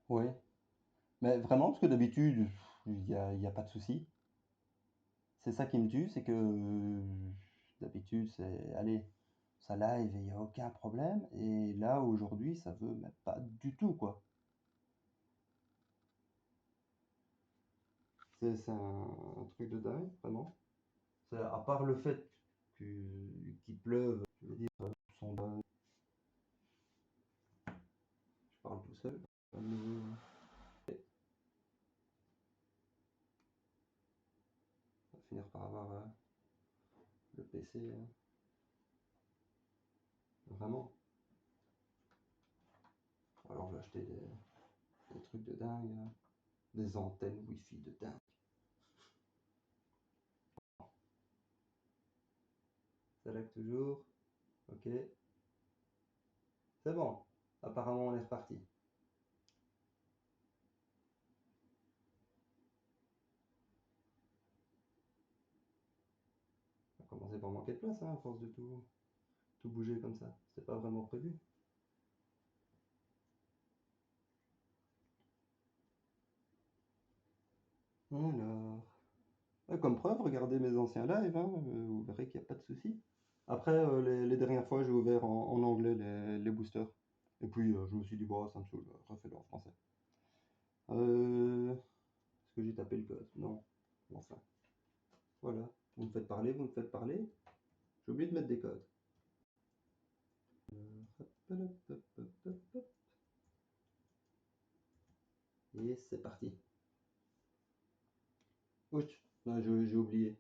Oui. Mais vraiment, parce que d'habitude, il y a pas de souci. C'est ça qui me tue, c'est que d'habitude, c'est, allez, ça live et il n'y a aucun problème. Et là, aujourd'hui, ça veut mais pas du tout, quoi. C'est un truc de dingue, vraiment. À part le fait qu'il pleuve, je veux dire, son bain, je parle tout seul. On va finir par avoir le PC, vraiment. Alors, je vais acheter des trucs de dingue, des antennes Wi-Fi de dingue. Ça lag toujours. Ok. C'est bon. Apparemment, on est reparti. On va commencer par manquer de place, hein, à force de tout bouger comme ça. C'était pas vraiment prévu. Alors. Comme preuve, regardez mes anciens lives, hein, vous verrez qu'il n'y a pas de souci. Après, les dernières fois, j'ai ouvert en anglais les boosters. Et puis, je me suis dit, bon, ça me saoule, refais-le en français. Est-ce que j'ai tapé le code? Non. Enfin, voilà. Vous me faites parler, vous me faites parler. J'ai oublié de mettre des codes. Hop, hop, hop, hop, hop, hop. Et c'est parti. Ouch, non, j'ai oublié.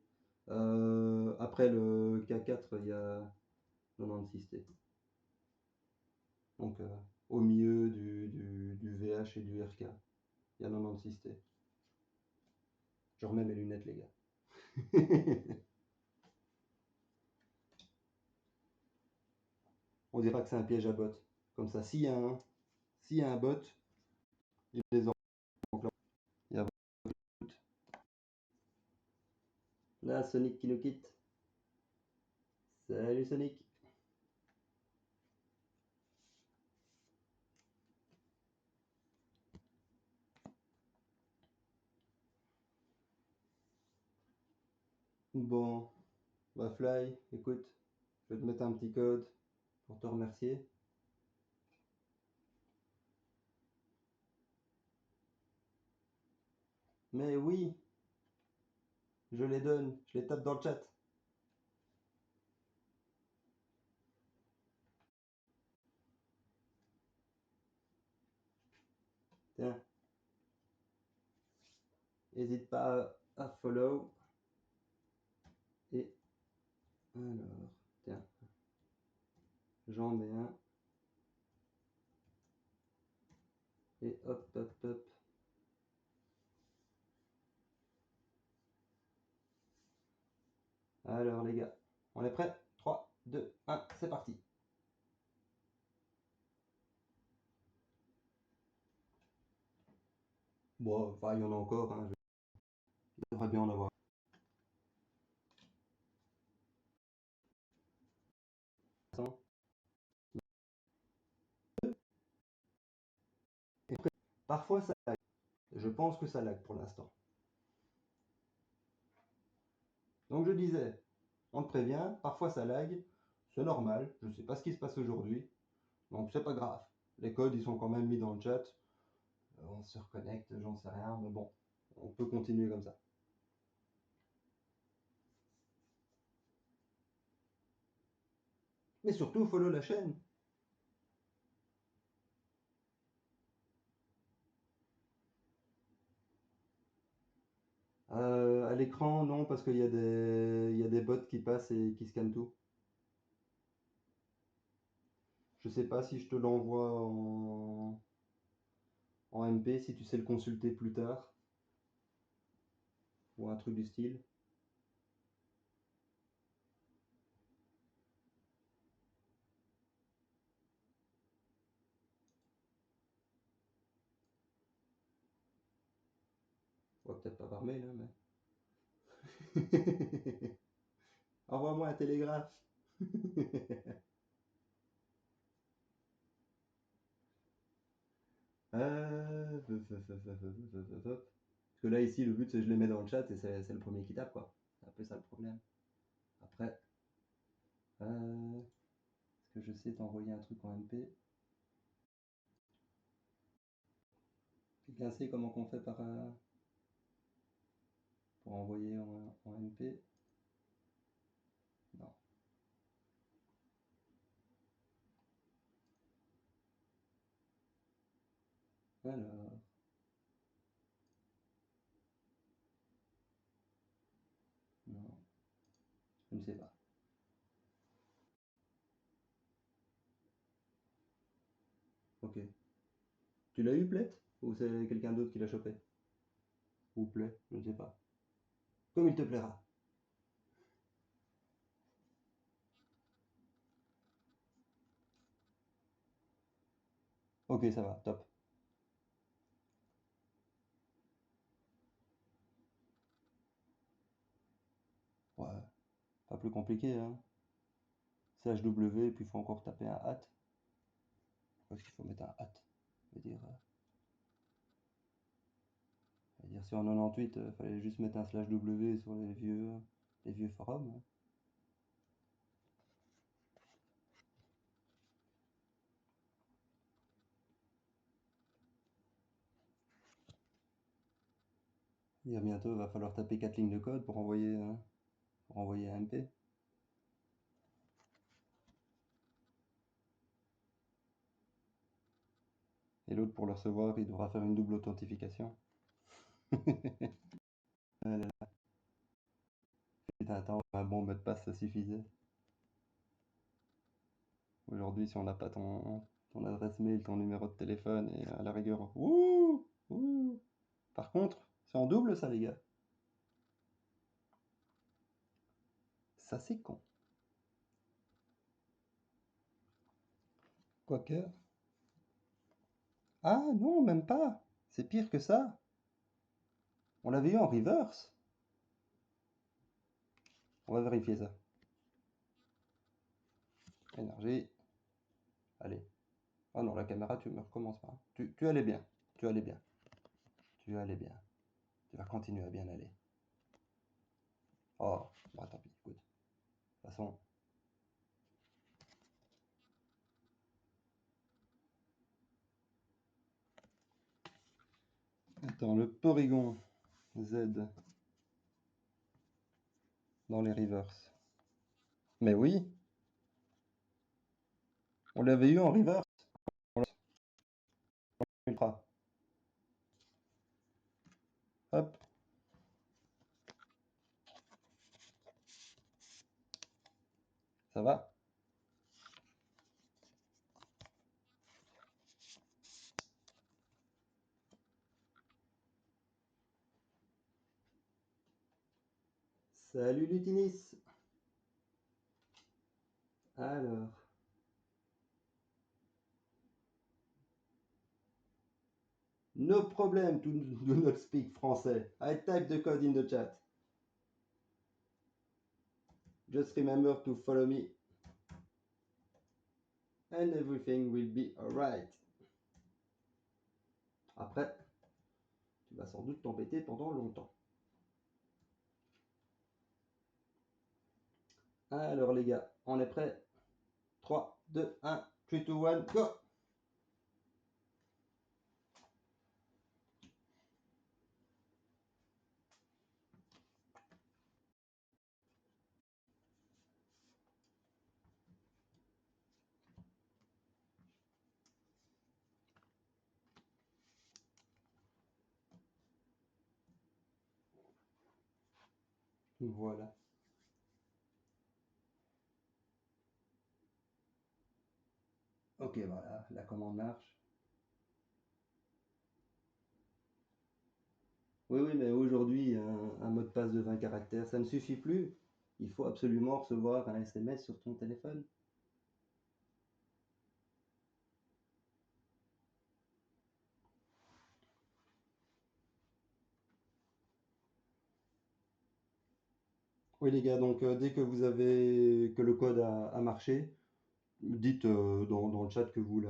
Après le K4, il y a 96T. Donc, au milieu du VH et du RK, il y a 96T. Je remets mes lunettes, les gars. On dira que c'est un piège à bottes. Comme ça, s'il y a un bot, il les en. Il y a... Là, Sonic qui nous quitte. Salut Sonic. Bon, bah Fly, écoute, je vais te mettre un petit code pour te remercier. Mais oui, je les donne, je les tape dans le chat. Tiens, n'hésite pas à follow et Alors, tiens, j'en mets un. Et hop, hop, hop. Alors les gars, on est prêts? 3, 2, 1, c'est parti. Bon, enfin, il y en a encore, hein. Il devrait bien en avoir. Parfois ça lag. Je pense que ça lag pour l'instant. Donc je disais, on te prévient, parfois ça lag, c'est normal, je ne sais pas ce qui se passe aujourd'hui, donc c'est pas grave. Les codes ils sont quand même mis dans le chat, on se reconnecte, j'en sais rien, mais bon, on peut continuer comme ça. Mais surtout, follow la chaîne. À l'écran, non, parce qu'il y a des bots qui passent et qui scannent tout. Je sais pas si je te l'envoie en MP, si tu sais le consulter plus tard, ou un truc du style. Ouais, peut-être pas par mail, hein, mais... Envoie-moi un télégraphe. Parce que là, ici, le but, c'est que je les mets dans le chat et c'est le premier qui tape, quoi. C'est un peu ça le problème. Après, est-ce que je sais t'envoyer un truc en MP? Quelqu'un sait comment qu'on fait pour envoyer en MP? Non. Alors, non, je ne sais pas. Ok. Tu l'as eu, Plette? Ou c'est quelqu'un d'autre qui l'a chopé? Ou Play, je ne sais pas. Comme il te plaira. Ok, ça va, top. Ouais, pas plus compliqué, hein. CHW, et puis il faut encore taper un at. Parce qu'il faut mettre un at. Je veux dire si en 98, il fallait juste mettre un slash W sur les vieux forums, hein. Et bientôt, il va falloir taper 4 lignes de code pour envoyer un MP. Et l'autre, pour le recevoir, il devra faire une double authentification. Putain, attends, un bon mot de passe, ça suffisait. Aujourd'hui, si on n'a pas ton adresse mail, ton numéro de téléphone, et à la rigueur, ouh, ouh. Par contre, c'est en double, ça, les gars. Ça, c'est con. Quoique. Ah non, même pas. C'est pire que ça. On l'avait eu en reverse. On va vérifier ça. Énergie. Allez. Oh non, la caméra, tu me recommences pas. Tu allais bien. Tu allais bien. Tu allais bien. Tu vas continuer à bien aller. Oh, bah tant pis, écoute. De toute façon. Attends, le Porygon Z dans les reverse. Mais oui, on l'avait eu en reverse. Ultra. Hop. Salut Lutinis. Alors, no problem to do not speak français. I type the code in the chat. Just remember to follow me. And everything will be alright. Après, tu vas sans doute t'embêter pendant longtemps. Alors les gars, on est prêts? 3, 2, 1, 3, 2, 1, go! Voilà. Ok, voilà, la commande marche. Oui, oui, mais aujourd'hui, un mot de passe de 20 caractères, ça ne suffit plus. Il faut absolument recevoir un SMS sur ton téléphone. Oui, les gars, donc dès que vous avez que le code a marché, dites dans le chat que vous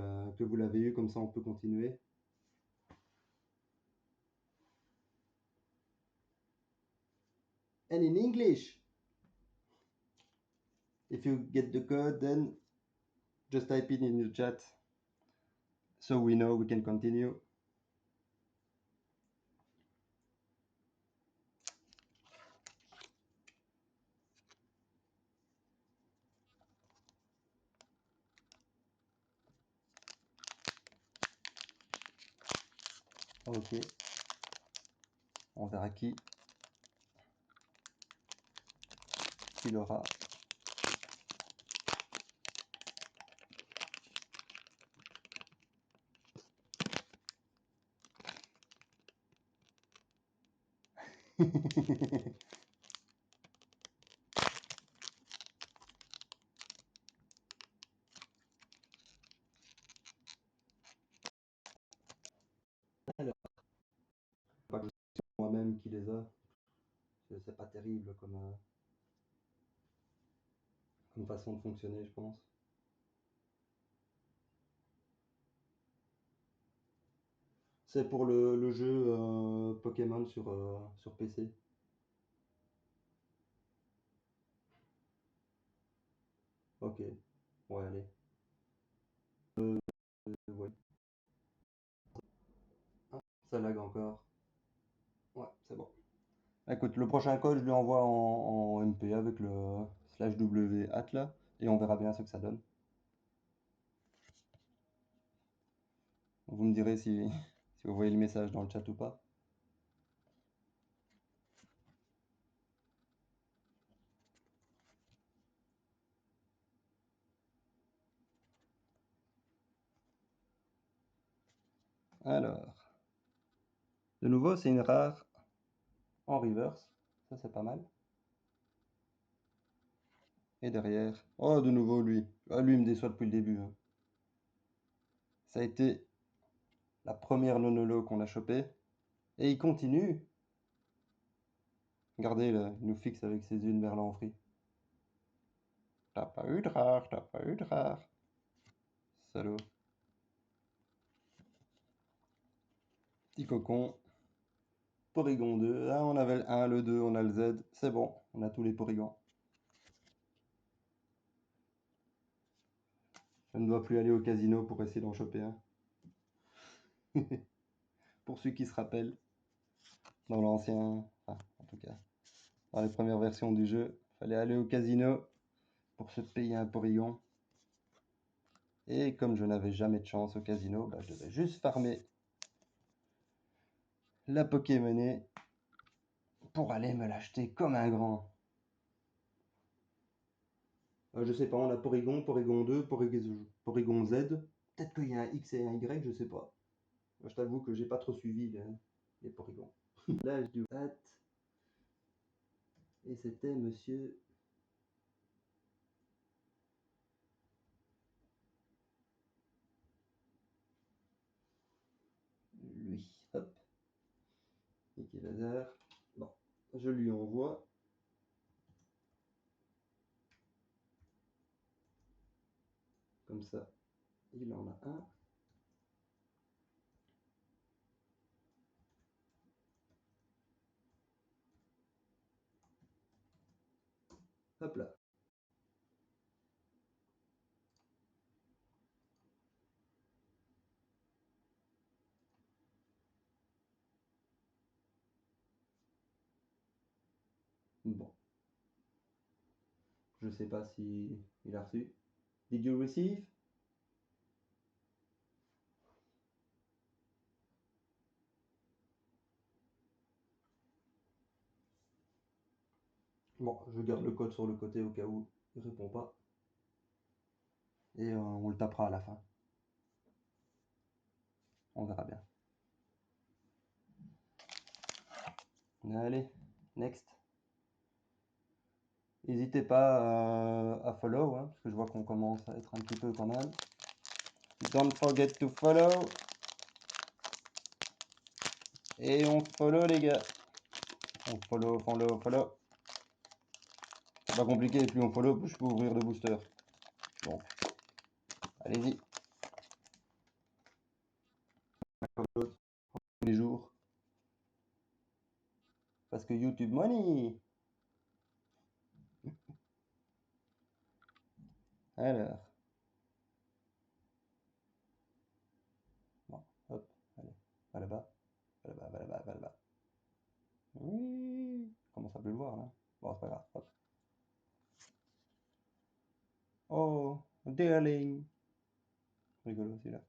l'avez eu, comme ça on peut continuer. And in English, if you get the code, then just type it in the chat so we know we can continue. Ok. On verra qui l'aura. Alors, pas que c'est moi-même qui les a. C'est pas terrible comme façon de fonctionner, je pense. C'est pour le jeu Pokémon sur PC. Ok, ouais, allez. Ouais. Ah, ça lag encore. Ouais, c'est bon. Écoute, le prochain code, je lui envoie en MP avec le /w at là, et on verra bien ce que ça donne. Vous me direz si vous voyez le message dans le chat ou pas. Alors, de nouveau, c'est une rare en reverse. Ça, c'est pas mal. Et derrière, oh, de nouveau, lui. Ah, lui, il me déçoit depuis le début, hein. Ça a été la première non-holo qu'on a chopé. Et il continue. Regardez, là, il nous fixe avec ses yeux de merlan en free. T'as pas eu de rare, t'as pas eu de rare. Salaud. Petit cocon. Porygon 2. Ah, on avait le 1, le 2, on a le Z. C'est bon, on a tous les Porygons. Je ne dois plus aller au casino pour essayer d'en choper un. Pour ceux qui se rappellent, dans l'ancien, enfin, en tout cas, dans les premières versions du jeu, il fallait aller au casino pour se payer un Porygon. Et comme je n'avais jamais de chance au casino, bah, je devais juste farmer la Pokémonnaie pour aller me l'acheter comme un grand. Je sais pas, on a Porygon, Porygon 2, Porygon Z. Peut-être qu'il y a un X et un Y, je sais pas. Je t'avoue que j'ai pas trop suivi les Porygons. L'âge du hat. Et c'était monsieur... lui. Hop. Nicky Lazare. Bon, je lui envoie. Comme ça, il en a un. Hop là. Bon. Je sais pas si il a reçu. Did you receive? Bon, je garde le code sur le côté au cas où il répond pas. Et on le tapera à la fin. On verra bien. Allez, next. N'hésitez pas à follow, hein, parce que je vois qu'on commence à être un petit peu quand même. Don't forget to follow. Et on follow les gars. On follow, follow, follow. C'est pas compliqué, plus on follow, plus je peux ouvrir de boosters. Donc, allez-y. Tous les jours. Parce que YouTube money. Alors. Bon, hop, allez. Va là-bas. Va là-bas, va là-bas, va là-bas. Oui. Commence à plus le voir là. Bon, c'est pas grave. Hop. Oh, darling. Rigolo celui-là.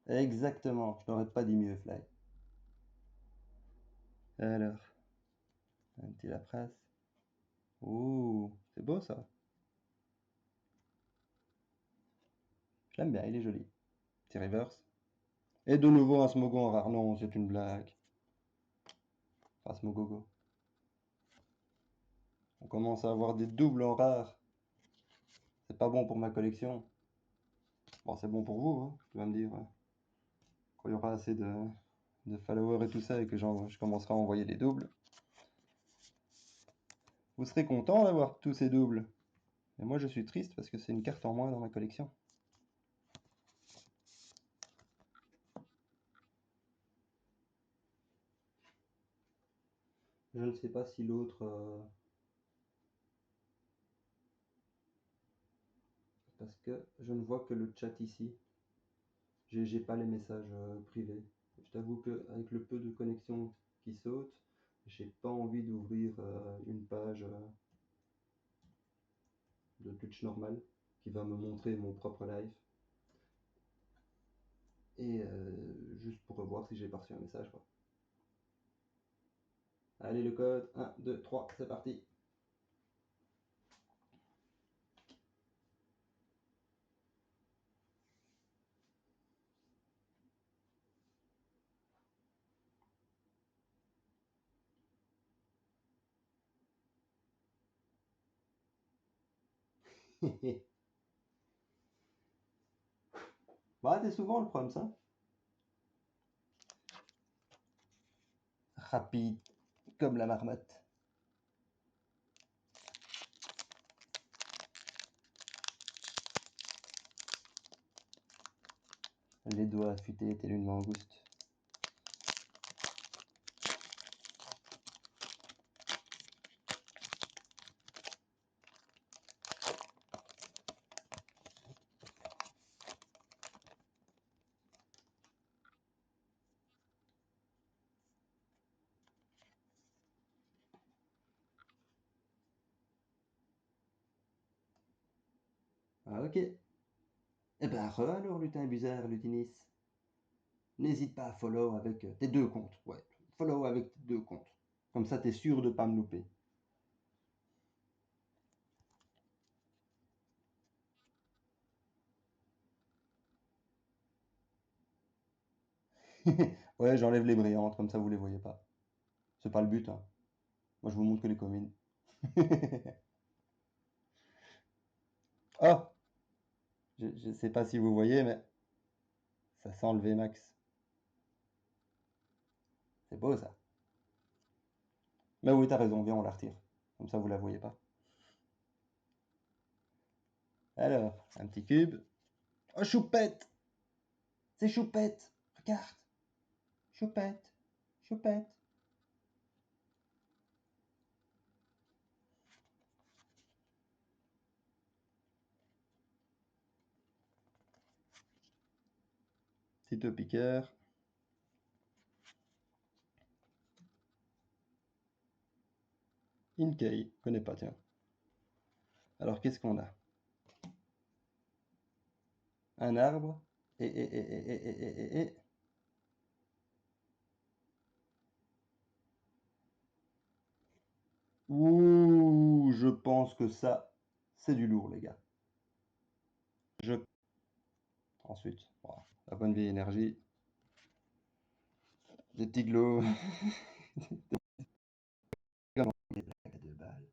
Exactement, je n'aurais pas dit mieux, Fly. Alors, un petit Lapras. Ouh, c'est beau ça. Je l'aime bien, il est joli. Petit reverse. Et de nouveau un Smogo en rare. Non, c'est une blague. Enfin, Smogogo. On commence à avoir des doubles en rare. C'est pas bon pour ma collection. Bon, c'est bon pour vous, hein, tu vas me dire. Quand il y aura assez de followers et tout ça et que je commencerai à envoyer des doubles. Vous serez content d'avoir tous ces doubles. Et moi, je suis triste parce que c'est une carte en moins dans ma collection. Je ne sais pas si l'autre... parce que je ne vois que le chat ici. J'ai pas les messages privés. Je t'avoue qu'avec le peu de connexion qui saute, j'ai pas envie d'ouvrir une page de Twitch normal qui va me montrer mon propre live. Et juste pour revoir si j'ai pas reçu un message, quoi. Allez, le code 1, 2, 3, c'est parti. Bah, t'es souvent le problème, ça. Rapide, comme la marmotte. Les doigts affûtés telle une mangouste. Ah, ok. Eh ben, alors, lutin bizarre, lutinis. n'hésite pas à follow avec tes 2 comptes. Ouais, follow avec tes 2 comptes. Comme ça, tu es sûr de ne pas me louper. Ouais, j'enlève les brillantes, comme ça vous les voyez pas. C'est pas le but, hein. Moi, je vous montre que les communes. Oh! Je sais pas si vous voyez, mais ça sent le VMAX. C'est beau, ça. Mais oui, t'as raison, viens, on la retire. Comme ça, vous la voyez pas. Alors, un petit cube. Oh, Choupette! C'est Choupette! Regarde! Choupette! Choupette! Petit piqueur. Inkei, connais pas, tiens. Alors, qu'est-ce qu'on a? Un arbre. Et. Ouh, je pense que ça, c'est du lourd, les gars. Ensuite, voilà, la bonne vieille énergie. Des petits glows. Des blagues à 2 balles.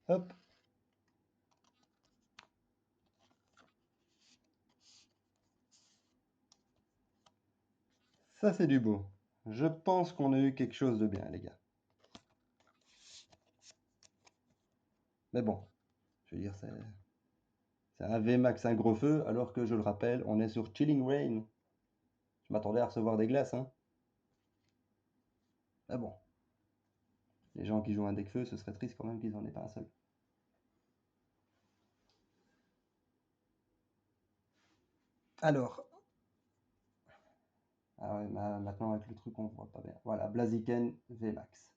Hop. Ça, c'est du beau. Je pense qu'on a eu quelque chose de bien, les gars. Mais bon, je veux dire, c'est un VMAX, un gros feu, alors que, je le rappelle, on est sur Chilling Rain. Je m'attendais à recevoir des glaces, hein. Mais bon, les gens qui jouent un deck feu, ce serait triste quand même qu'ils en aient pas un seul. Alors. Ah ouais, maintenant avec le truc, on voit pas bien. Voilà, Blaziken VMAX.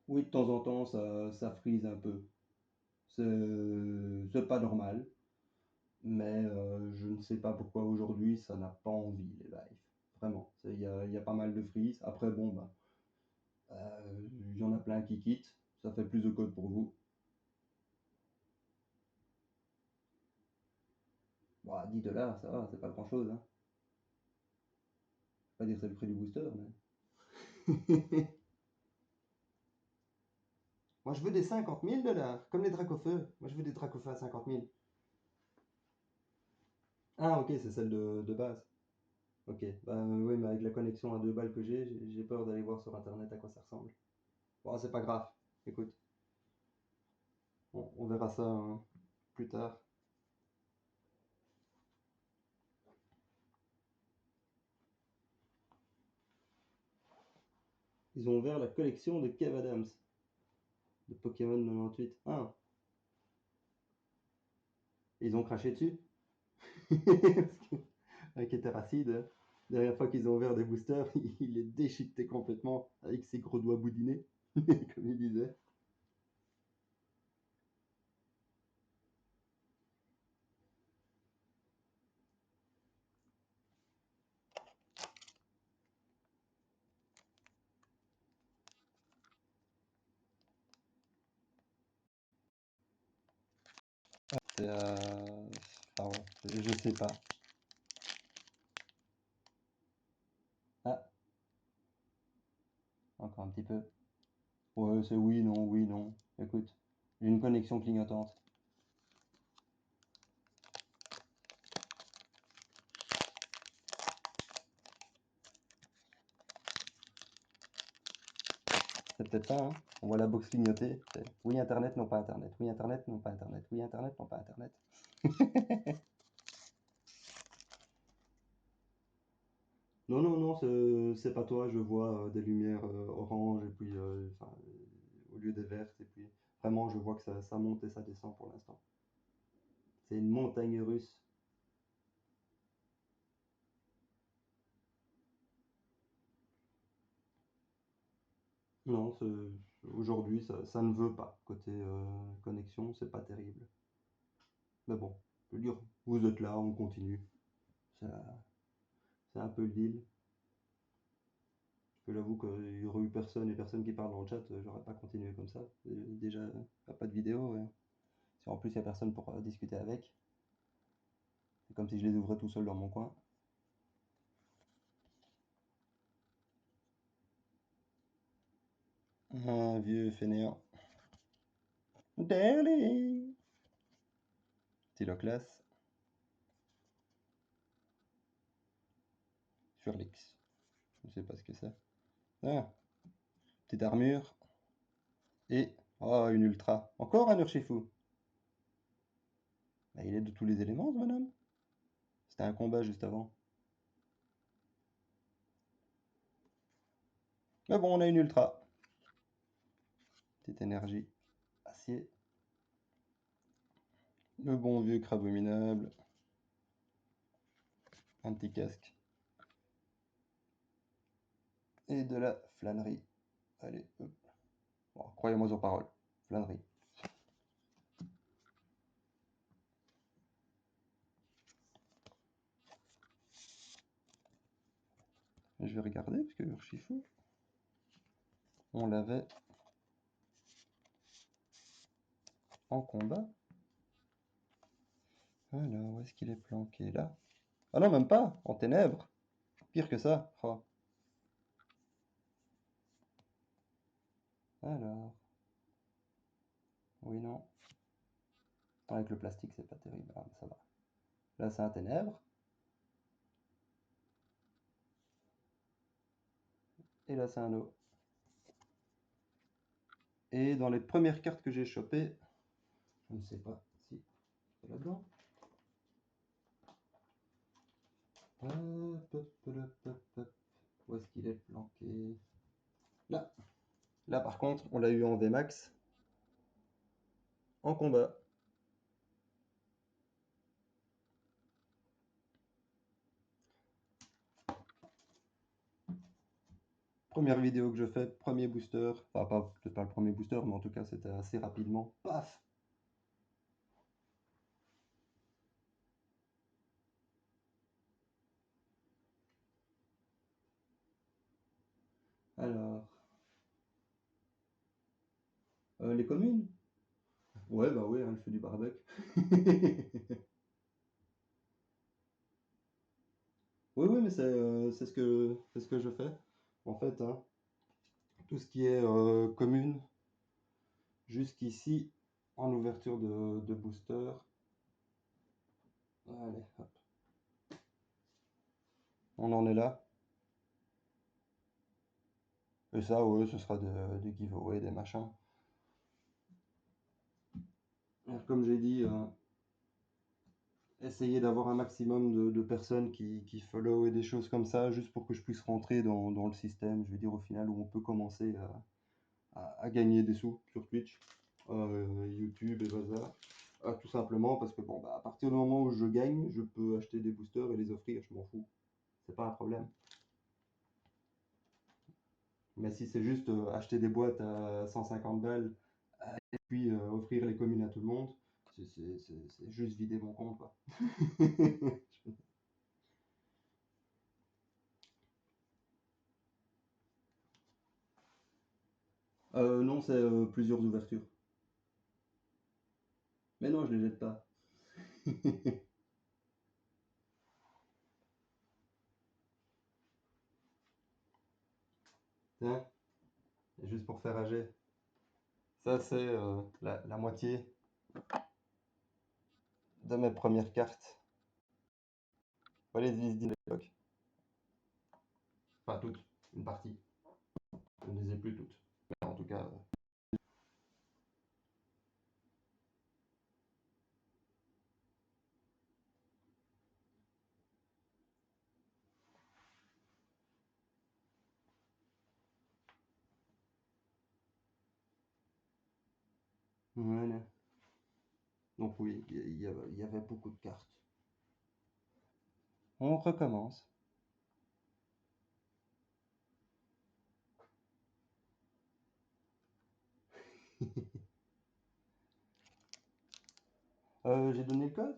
Oui, de temps en temps, ça frise un peu. C'est pas normal, mais je ne sais pas pourquoi aujourd'hui ça n'a pas envie, les lives. Vraiment, il y a pas mal de freeze. Après, bon, bah, il y en a plein qui quittent. Ça fait plus de code pour vous. Bon, à 10 $, ça va, c'est pas grand chose, hein. Pas dire que c'est le prix du booster, mais. Moi, je veux des 50 000 $, comme les Dracofeu. Moi, je veux des Dracofeu à 50 000. Ah, ok, c'est celle de base. Ok, bah oui, mais avec la connexion à 2 balles que j'ai peur d'aller voir sur internet à quoi ça ressemble. Bon, c'est pas grave. Écoute, on verra ça plus tard. Ils ont ouvert la collection de Kev Adams, de Pokémon 98. Ah, ils ont craché dessus. Avec Terracide, dernière fois qu'ils ont ouvert des boosters, il les déchiquetait complètement avec ses gros doigts boudinés, comme il disait. C'est, pardon, je sais pas. Ah, encore un petit peu. Ouais, c'est oui, non, oui, non. Écoute, j'ai une connexion clignotante. C'est peut-être ça, hein. On voit la box clignoter. Oui, Internet, non pas Internet. Oui, Internet, non pas Internet. Oui, Internet, non pas Internet. Non, non, non, c'est pas toi, je vois des lumières orange et puis enfin, au lieu des vertes et puis vraiment je vois que ça monte et ça descend pour l'instant. C'est une montagne russe. Non, aujourd'hui ça ne veut pas. Côté connexion, c'est pas terrible. Mais bon, je veux dire, vous êtes là, on continue. Ça- C'est un peu le deal. Que j'avoue qu'il y aurait eu personne et personne qui parle dans le chat, j'aurais pas continué comme ça. Déjà, y a pas de vidéo, ouais. Si en plus il y a personne pour discuter avec, c'est comme si je les ouvrais tout seul dans mon coin. Un vieux fainéant. Darling! Stylo classe. Sur l'X. Je sais pas ce que c'est. Ah, petite armure. Et. Oh, une ultra. Encore un Urshifu. Bah, il est de tous les éléments, ce bonhomme. C'était un combat juste avant. Mais bon, on a une ultra. Petite énergie. Acier. Le bon vieux crabominable. Un petit casque. Et de la flânerie. Allez, hop. Bon, croyez-moi aux paroles. Flânerie. Je vais regarder, parce que Urshifu, on l'avait en combat. Alors, où est-ce qu'il est planqué là? Ah non, même pas, en ténèbres. Pire que ça. Oh. Alors, oui, non. Avec le plastique, c'est pas terrible. Ah, ça va. Là, c'est un ténèbre. Et là, c'est un eau. Et dans les premières cartes que j'ai chopées, je ne sais pas si c'est là-dedans. Hop, hop, hop, hop, hop. Où est-ce qu'il est planqué? Là. Là, par contre, on l'a eu en VMAX, en combat. Première vidéo que je fais, premier booster. Enfin, peut-être pas le premier booster, mais en tout cas, c'était assez rapidement. Paf! Alors, les communes? Ouais, bah oui, hein, elle fait du barbecue. Oui, oui, mais c'est ce que je fais. En fait, hein, tout ce qui est commune, jusqu'ici, en ouverture de booster. Allez, hop. On en est là. Et ça, ouais, ce sera des giveaways, des machins. Alors, comme j'ai dit, essayer d'avoir un maximum de personnes qui follow et des choses comme ça, juste pour que je puisse rentrer dans le système, je veux dire, au final, où on peut commencer à gagner des sous sur Twitch, YouTube et bazar. Tout simplement parce que bon, bah, à partir du moment où je gagne, je peux acheter des boosters et les offrir, je m'en fous. C'est pas un problème. Mais si c'est juste acheter des boîtes à 150 balles et puis offrir les communes à tout le monde, c'est juste vider mon compte, quoi. Non, c'est plusieurs ouvertures. Mais non, je les jette pas. Tiens, juste pour faire âger. Ça, c'est la moitié de mes premières cartes. Voilà les Disney de l'époque. Enfin, toutes. Une partie. Je ne les ai plus toutes. Mais en tout cas, Voilà. Donc oui, il y avait beaucoup de cartes. On recommence. J'ai donné le code?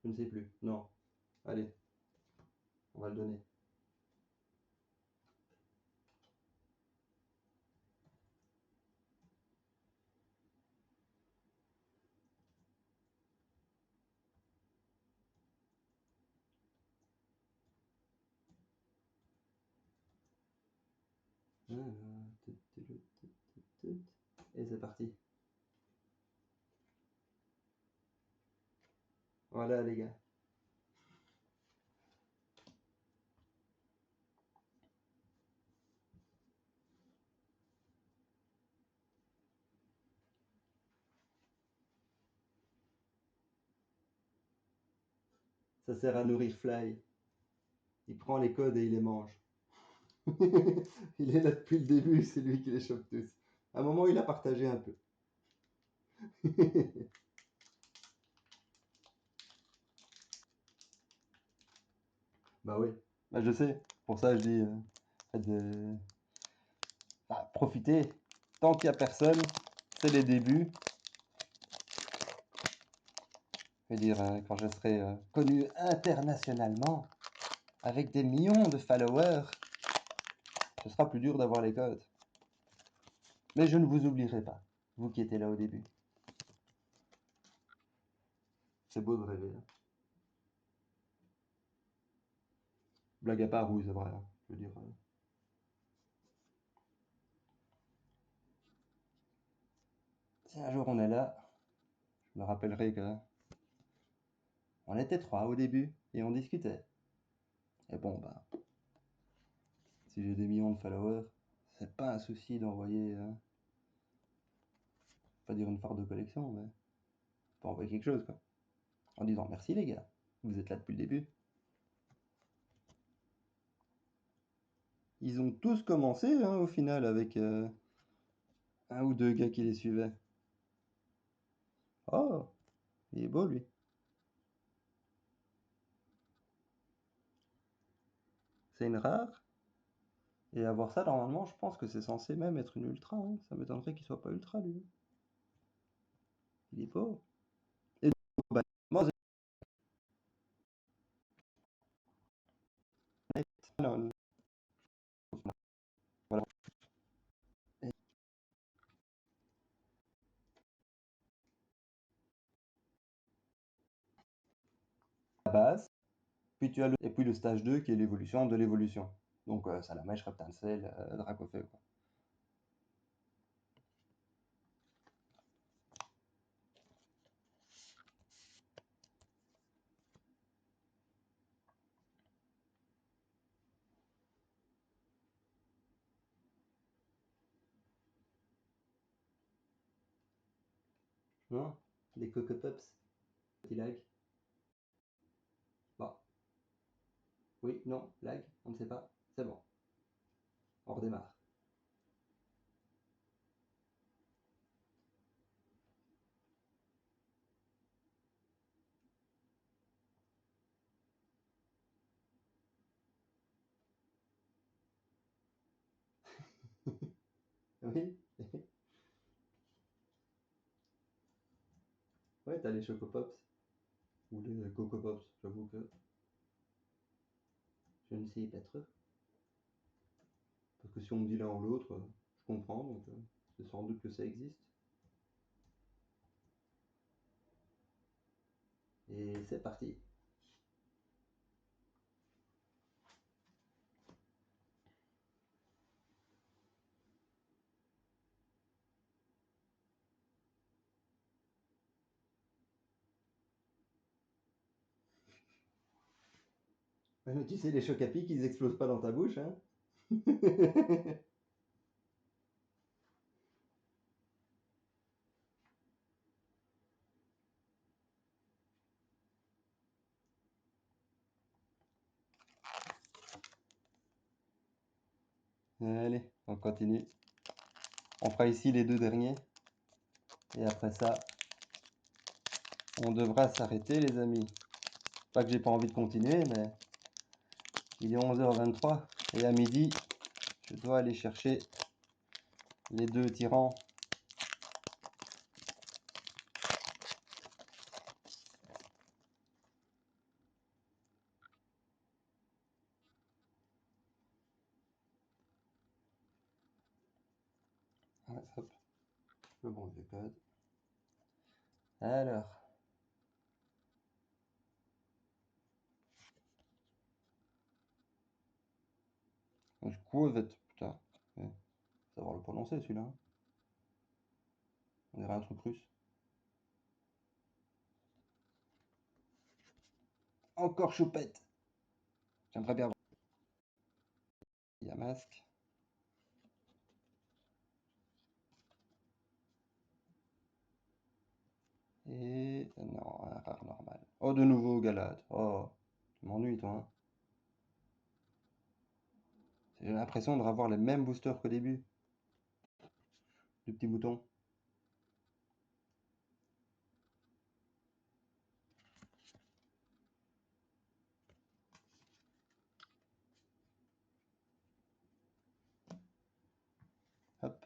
Je ne sais plus. Non. Allez, on va le donner. Voilà. Et c'est parti. Voilà les gars. Ça sert à nourrir Fly. Il prend les codes et il les mange. Il est là depuis le début, c'est lui qui les chope tous. À un moment, il a partagé un peu. Bah oui. Bah je sais. Pour ça, je dis, profitez. Tant qu'il n'y a personne, c'est les débuts. Je veux dire, quand je serai connu internationalement, avec des millions de followers, ce sera plus dur d'avoir les codes. Mais je ne vous oublierai pas, vous qui étiez là au début. C'est beau de rêver. Hein. Blague à part, oui, c'est vrai. Hein. Je veux dire. Si un jour on est là, je me rappellerai que on était 3 au début et on discutait. Et bon, bah, si j'ai des millions de followers, c'est pas un souci d'envoyer, pas dire une farde de collection, mais faut envoyer quelque chose, quoi. En disant merci les gars, vous êtes là depuis le début. Ils ont tous commencé, hein, au final, avec un ou deux gars qui les suivaient. Oh, il est beau lui. C'est une rare. Et avoir ça, normalement, je pense que c'est censé même être une ultra. Hein. Ça m'étonnerait qu'il soit pas ultra lui. Il est beau. Et bah, moi, voilà. Et la base, puis tu as et puis le stage 2 qui est l'évolution de l'évolution. Donc Salamèche, Reptancel, Dracofeu. Quoi. Non, des Coco Pops, petit lag. Bon, oui, non, lag, on ne sait pas. C'est bon, on redémarre. Oui. Ouais, t'as les Choco Pops ou les Coco Pops, j'avoue que je ne sais pas trop. Parce que si on me dit l'un ou l'autre, je comprends, donc c'est sans doute que ça existe. Et c'est parti. Ouais, mais tu sais, les chocs à pic, ils explosent pas dans ta bouche, hein. Allez, on continue. On fera ici les deux derniers. Et après ça, on devra s'arrêter, les amis. Pas que j'ai pas envie de continuer, mais il est 11h23 et à midi, je dois aller chercher les 2 tyrans. Ouais, hop, le bon vieux code. Alors. Squavet, putain. Ouais, savoir le prononcer celui-là. Hein. On dirait un truc russe. Encore choupette. J'aimerais bien voir. Il y a masque. Et non, un rare normal. Oh, de nouveau Galade. Oh, tu m'ennuies toi. Hein. J'ai l'impression de revoir les mêmes boosters qu'au début. Du petit bouton. Hop.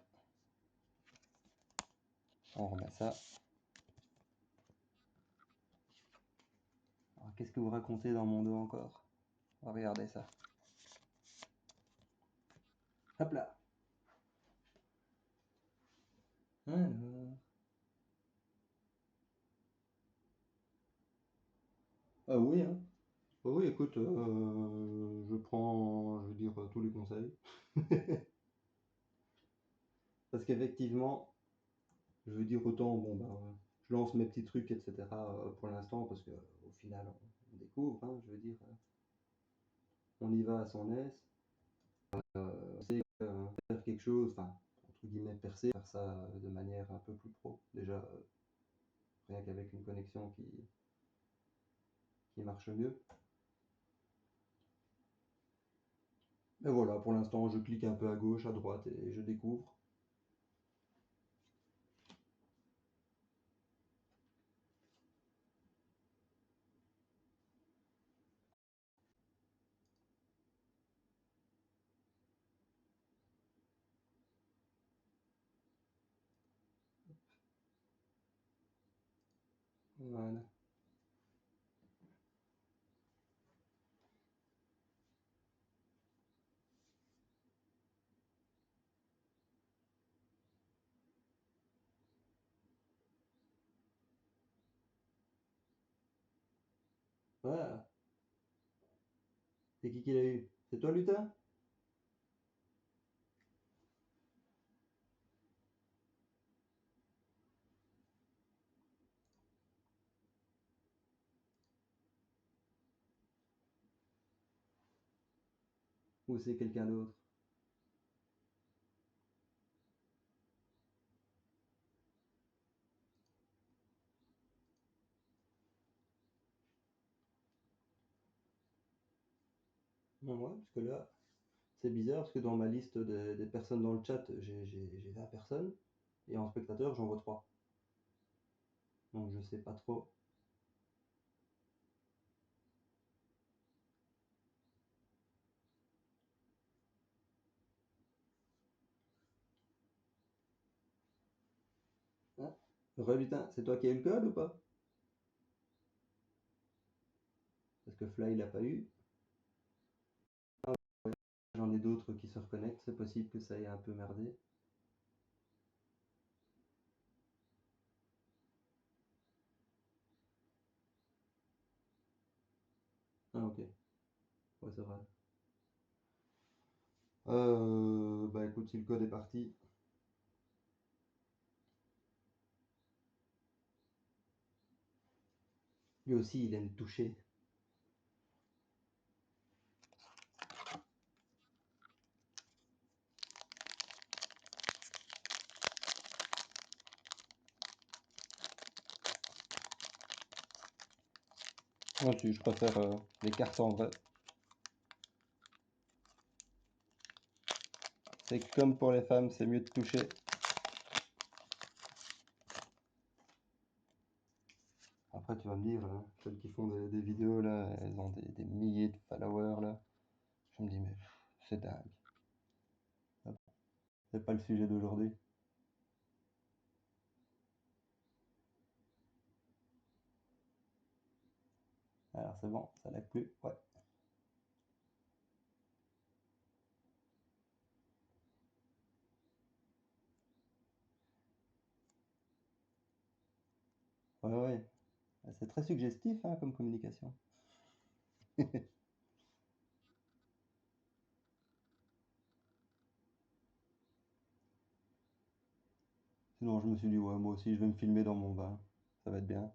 On remet ça. Alors, qu'est-ce que vous racontez dans mon dos encore? On va regarder ça. Hop là. Alors. Ah oui, hein. Oh oui, écoute, je prends, je veux dire, tous les conseils. Parce qu'effectivement, je veux dire, autant, bon, ben, je lance mes petits trucs, etc. Pour l'instant, parce que au final, on découvre, hein, je veux dire, on y va à son aise. C'est faire quelque chose, enfin, entre guillemets, percer, faire ça de manière un peu plus pro. Déjà, rien qu'avec une connexion qui marche mieux. Mais voilà, pour l'instant, je clique un peu à gauche, à droite et je découvre. Voilà. Voilà. C'est qui l'a eu? C'est toi, Lutin? Ou c'est quelqu'un d'autre? Ouais, parce que là, c'est bizarre, parce que dans ma liste des personnes dans le chat, j'ai 20 personnes, et en spectateur, j'en vois 3. Donc je sais pas trop. Hein? Relutin, c'est toi qui as eu le code ou pas? Parce que Fly l'a pas eu. J'en ai d'autres qui se reconnectent, c'est possible que ça ait un peu merdé. Ah ok, ouais c'est vrai. Bah écoute, si le code est parti. Lui aussi, il aime toucher. Moi aussi, je préfère les cartes en vrai. C'est comme pour les femmes, c'est mieux de toucher. après, tu vas me dire, hein, celles qui font des vidéos, là, elles ont des milliers de followers, là. Je me dis, mais c'est dingue. Ah, c'est pas le sujet d'aujourd'hui. Alors, c'est bon, ça lag plus. Ouais. Ouais, ouais. C'est très suggestif, hein, comme communication. Sinon, je me suis dit, ouais, moi aussi, je vais me filmer dans mon bain. Ça va être bien.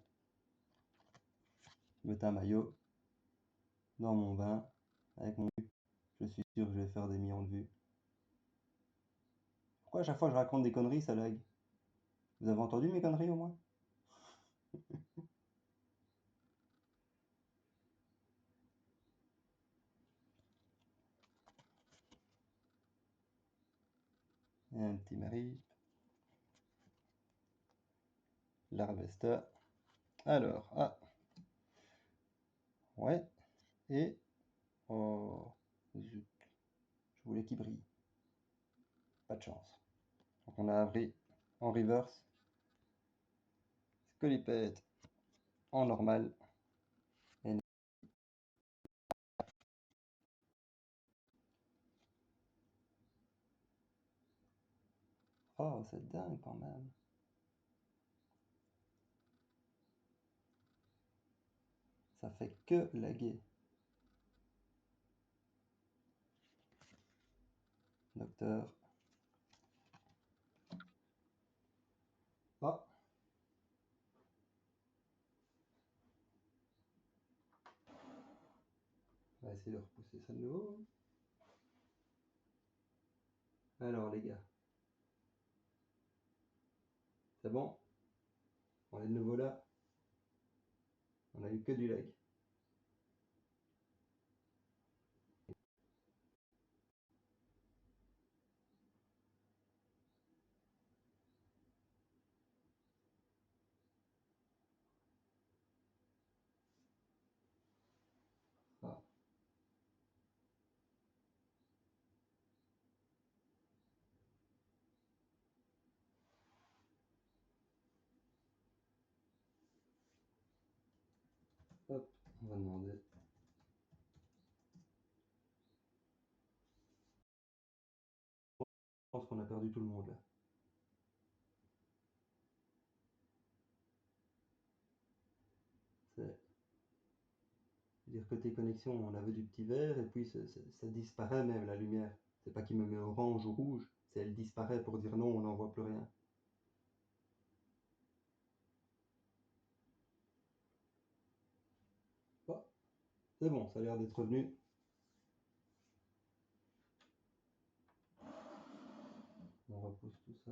Mettre un maillot dans mon bain avec mon cul. Je suis sûr que je vais faire des millions de vues. Pourquoi à chaque fois que je raconte des conneries, ça lag? Vous avez entendu mes conneries au moins? Et un petit mari, l'harvester. Alors, ah, ouais, et oh, zut, je voulais qu'il brille. Pas de chance. Donc on a abri en reverse, scolipète en normal. Et... oh, c'est dingue quand même. Ça fait que laguer. Docteur. Ah, on va essayer de repousser ça de nouveau. Alors les gars, c'est bon? On est de nouveau là. On a eu que du lag. Ah, hop, on va demander. Je pense qu'on a perdu tout le monde là. C'est dire côté connexion, on avait du petit vert et puis ça disparaît même la lumière. C'est pas qu'il me met orange ou rouge, c'est elle disparaît pour dire non, on n'en voit plus rien. Oh, c'est bon, ça a l'air d'être revenu. On repousse tout ça.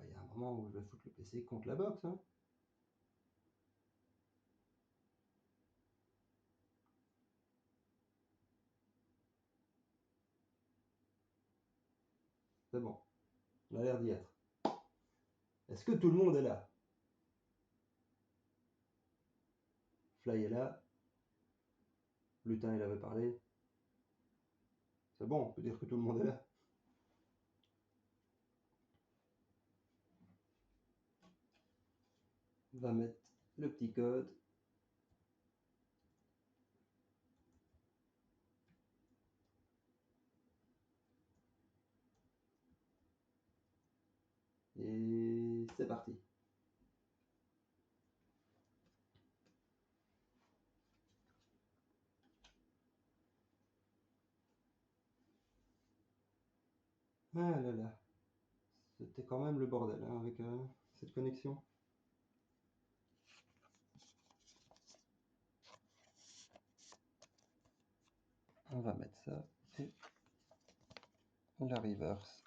Il y a un moment où je vais foutre le PC contre la box. Hein. C'est bon, on a l'air d'y être. Est-ce que tout le monde est là? Fly est là. Lutin, il avait parlé. C'est bon, on peut dire que tout le monde est là. On va mettre le petit code. Et c'est parti. Ah là là. C'était quand même le bordel hein, avec cette connexion. On va mettre ça et la reverse.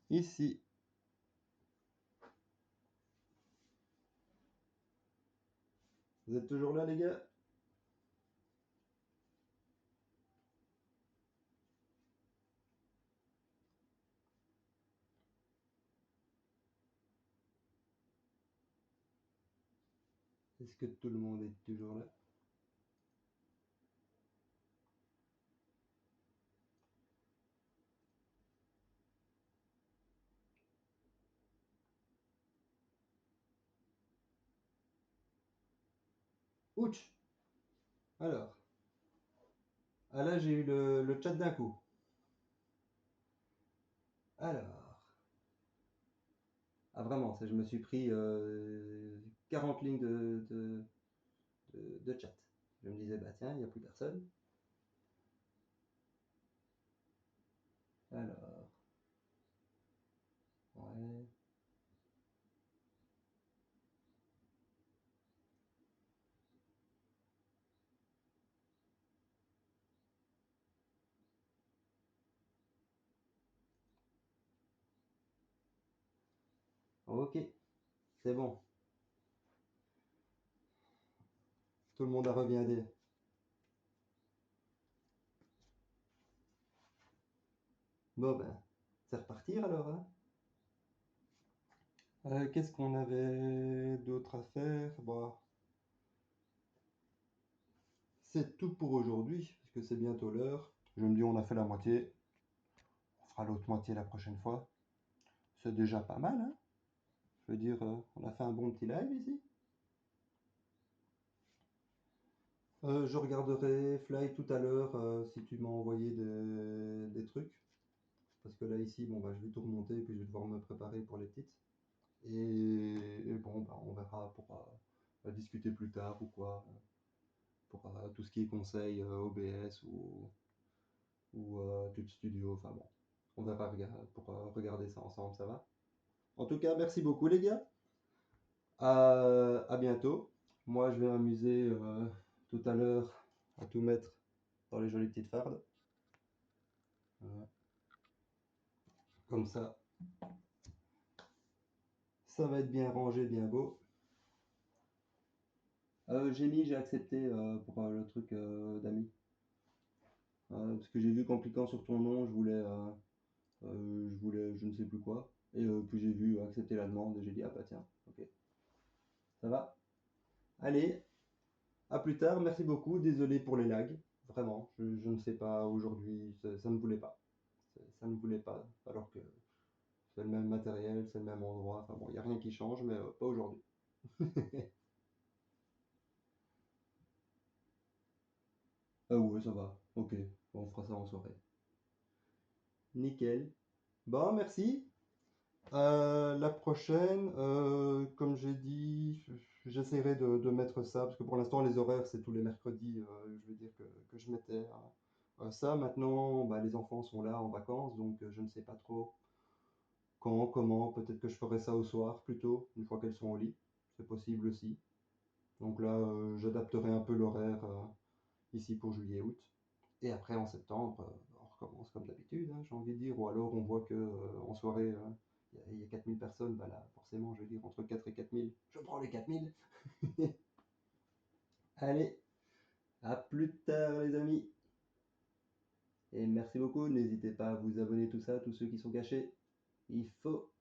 Ici. Vous êtes toujours là les gars? Est-ce que tout le monde est toujours là? Ouch! Alors, ah là j'ai eu le chat d'un coup. Alors, ah vraiment, je me suis pris 40 lignes de chat. Je me disais, bah tiens, il n'y a plus personne. Alors, ouais, ok, c'est bon. Tout le monde a reviendé. Bon ben, c'est repartir alors, hein. Qu'est-ce qu'on avait d'autre à faire? Bon, c'est tout pour aujourd'hui, parce que c'est bientôt l'heure. Je me dis, on a fait la moitié. On fera l'autre moitié la prochaine fois. C'est déjà pas mal, hein. Je veux dire, on a fait un bon petit live ici. Je regarderai Fly tout à l'heure si tu m'as envoyé des trucs. Parce que là, ici, bon, bah, je vais tout remonter et puis je vais devoir me préparer pour les titres. Et bon, bah, on verra pour discuter plus tard ou quoi. Pour tout ce qui est conseil OBS ou Tube Studio. Enfin bon, on verra pour regarder ça ensemble, ça va? En tout cas, merci beaucoup les gars. À bientôt. Moi, je vais m'amuser tout à l'heure à tout mettre dans les jolies petites fardes. Voilà. Comme ça va être bien rangé, bien beau. J'ai accepté pour le truc d'amis. Parce que j'ai vu qu'en cliquant sur ton nom, je voulais je ne sais plus quoi. Et puis j'ai vu accepter la demande et j'ai dit, ah bah tiens, ok, ça va. Allez, à plus tard, merci beaucoup. Désolé pour les lags, vraiment. Je ne sais pas aujourd'hui, ça ne voulait pas. Ça ne voulait pas, alors que c'est le même matériel, c'est le même endroit. Enfin bon, il n'y a rien qui change, mais pas aujourd'hui. Ah ouais, ça va. Ok, bon, on fera ça en soirée. Nickel. Bon, merci. La prochaine, comme j'ai dit, j'essaierai de mettre ça, parce que pour l'instant, les horaires, c'est tous les mercredis. Je veux dire que je mettais ça. Maintenant, bah, les enfants sont là en vacances, donc je ne sais pas trop quand, comment. Peut-être que je ferai ça au soir plutôt, une fois qu'elles sont au lit. C'est possible aussi. Donc là, j'adapterai un peu l'horaire ici pour juillet-août. Et après, en septembre, on recommence comme d'habitude, hein, j'ai envie de dire. Ou alors, on voit que en soirée, il y a 4000 personnes. Bah là, forcément, je veux dire, entre 4 et 4000, je prends les 4000. Allez, à plus tard, les amis. Et merci beaucoup. N'hésitez pas à vous abonner, tout ça, tous ceux qui sont cachés. Il faut.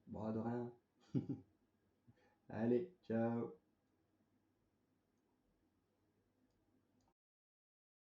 Bon, de rien. Allez, ciao.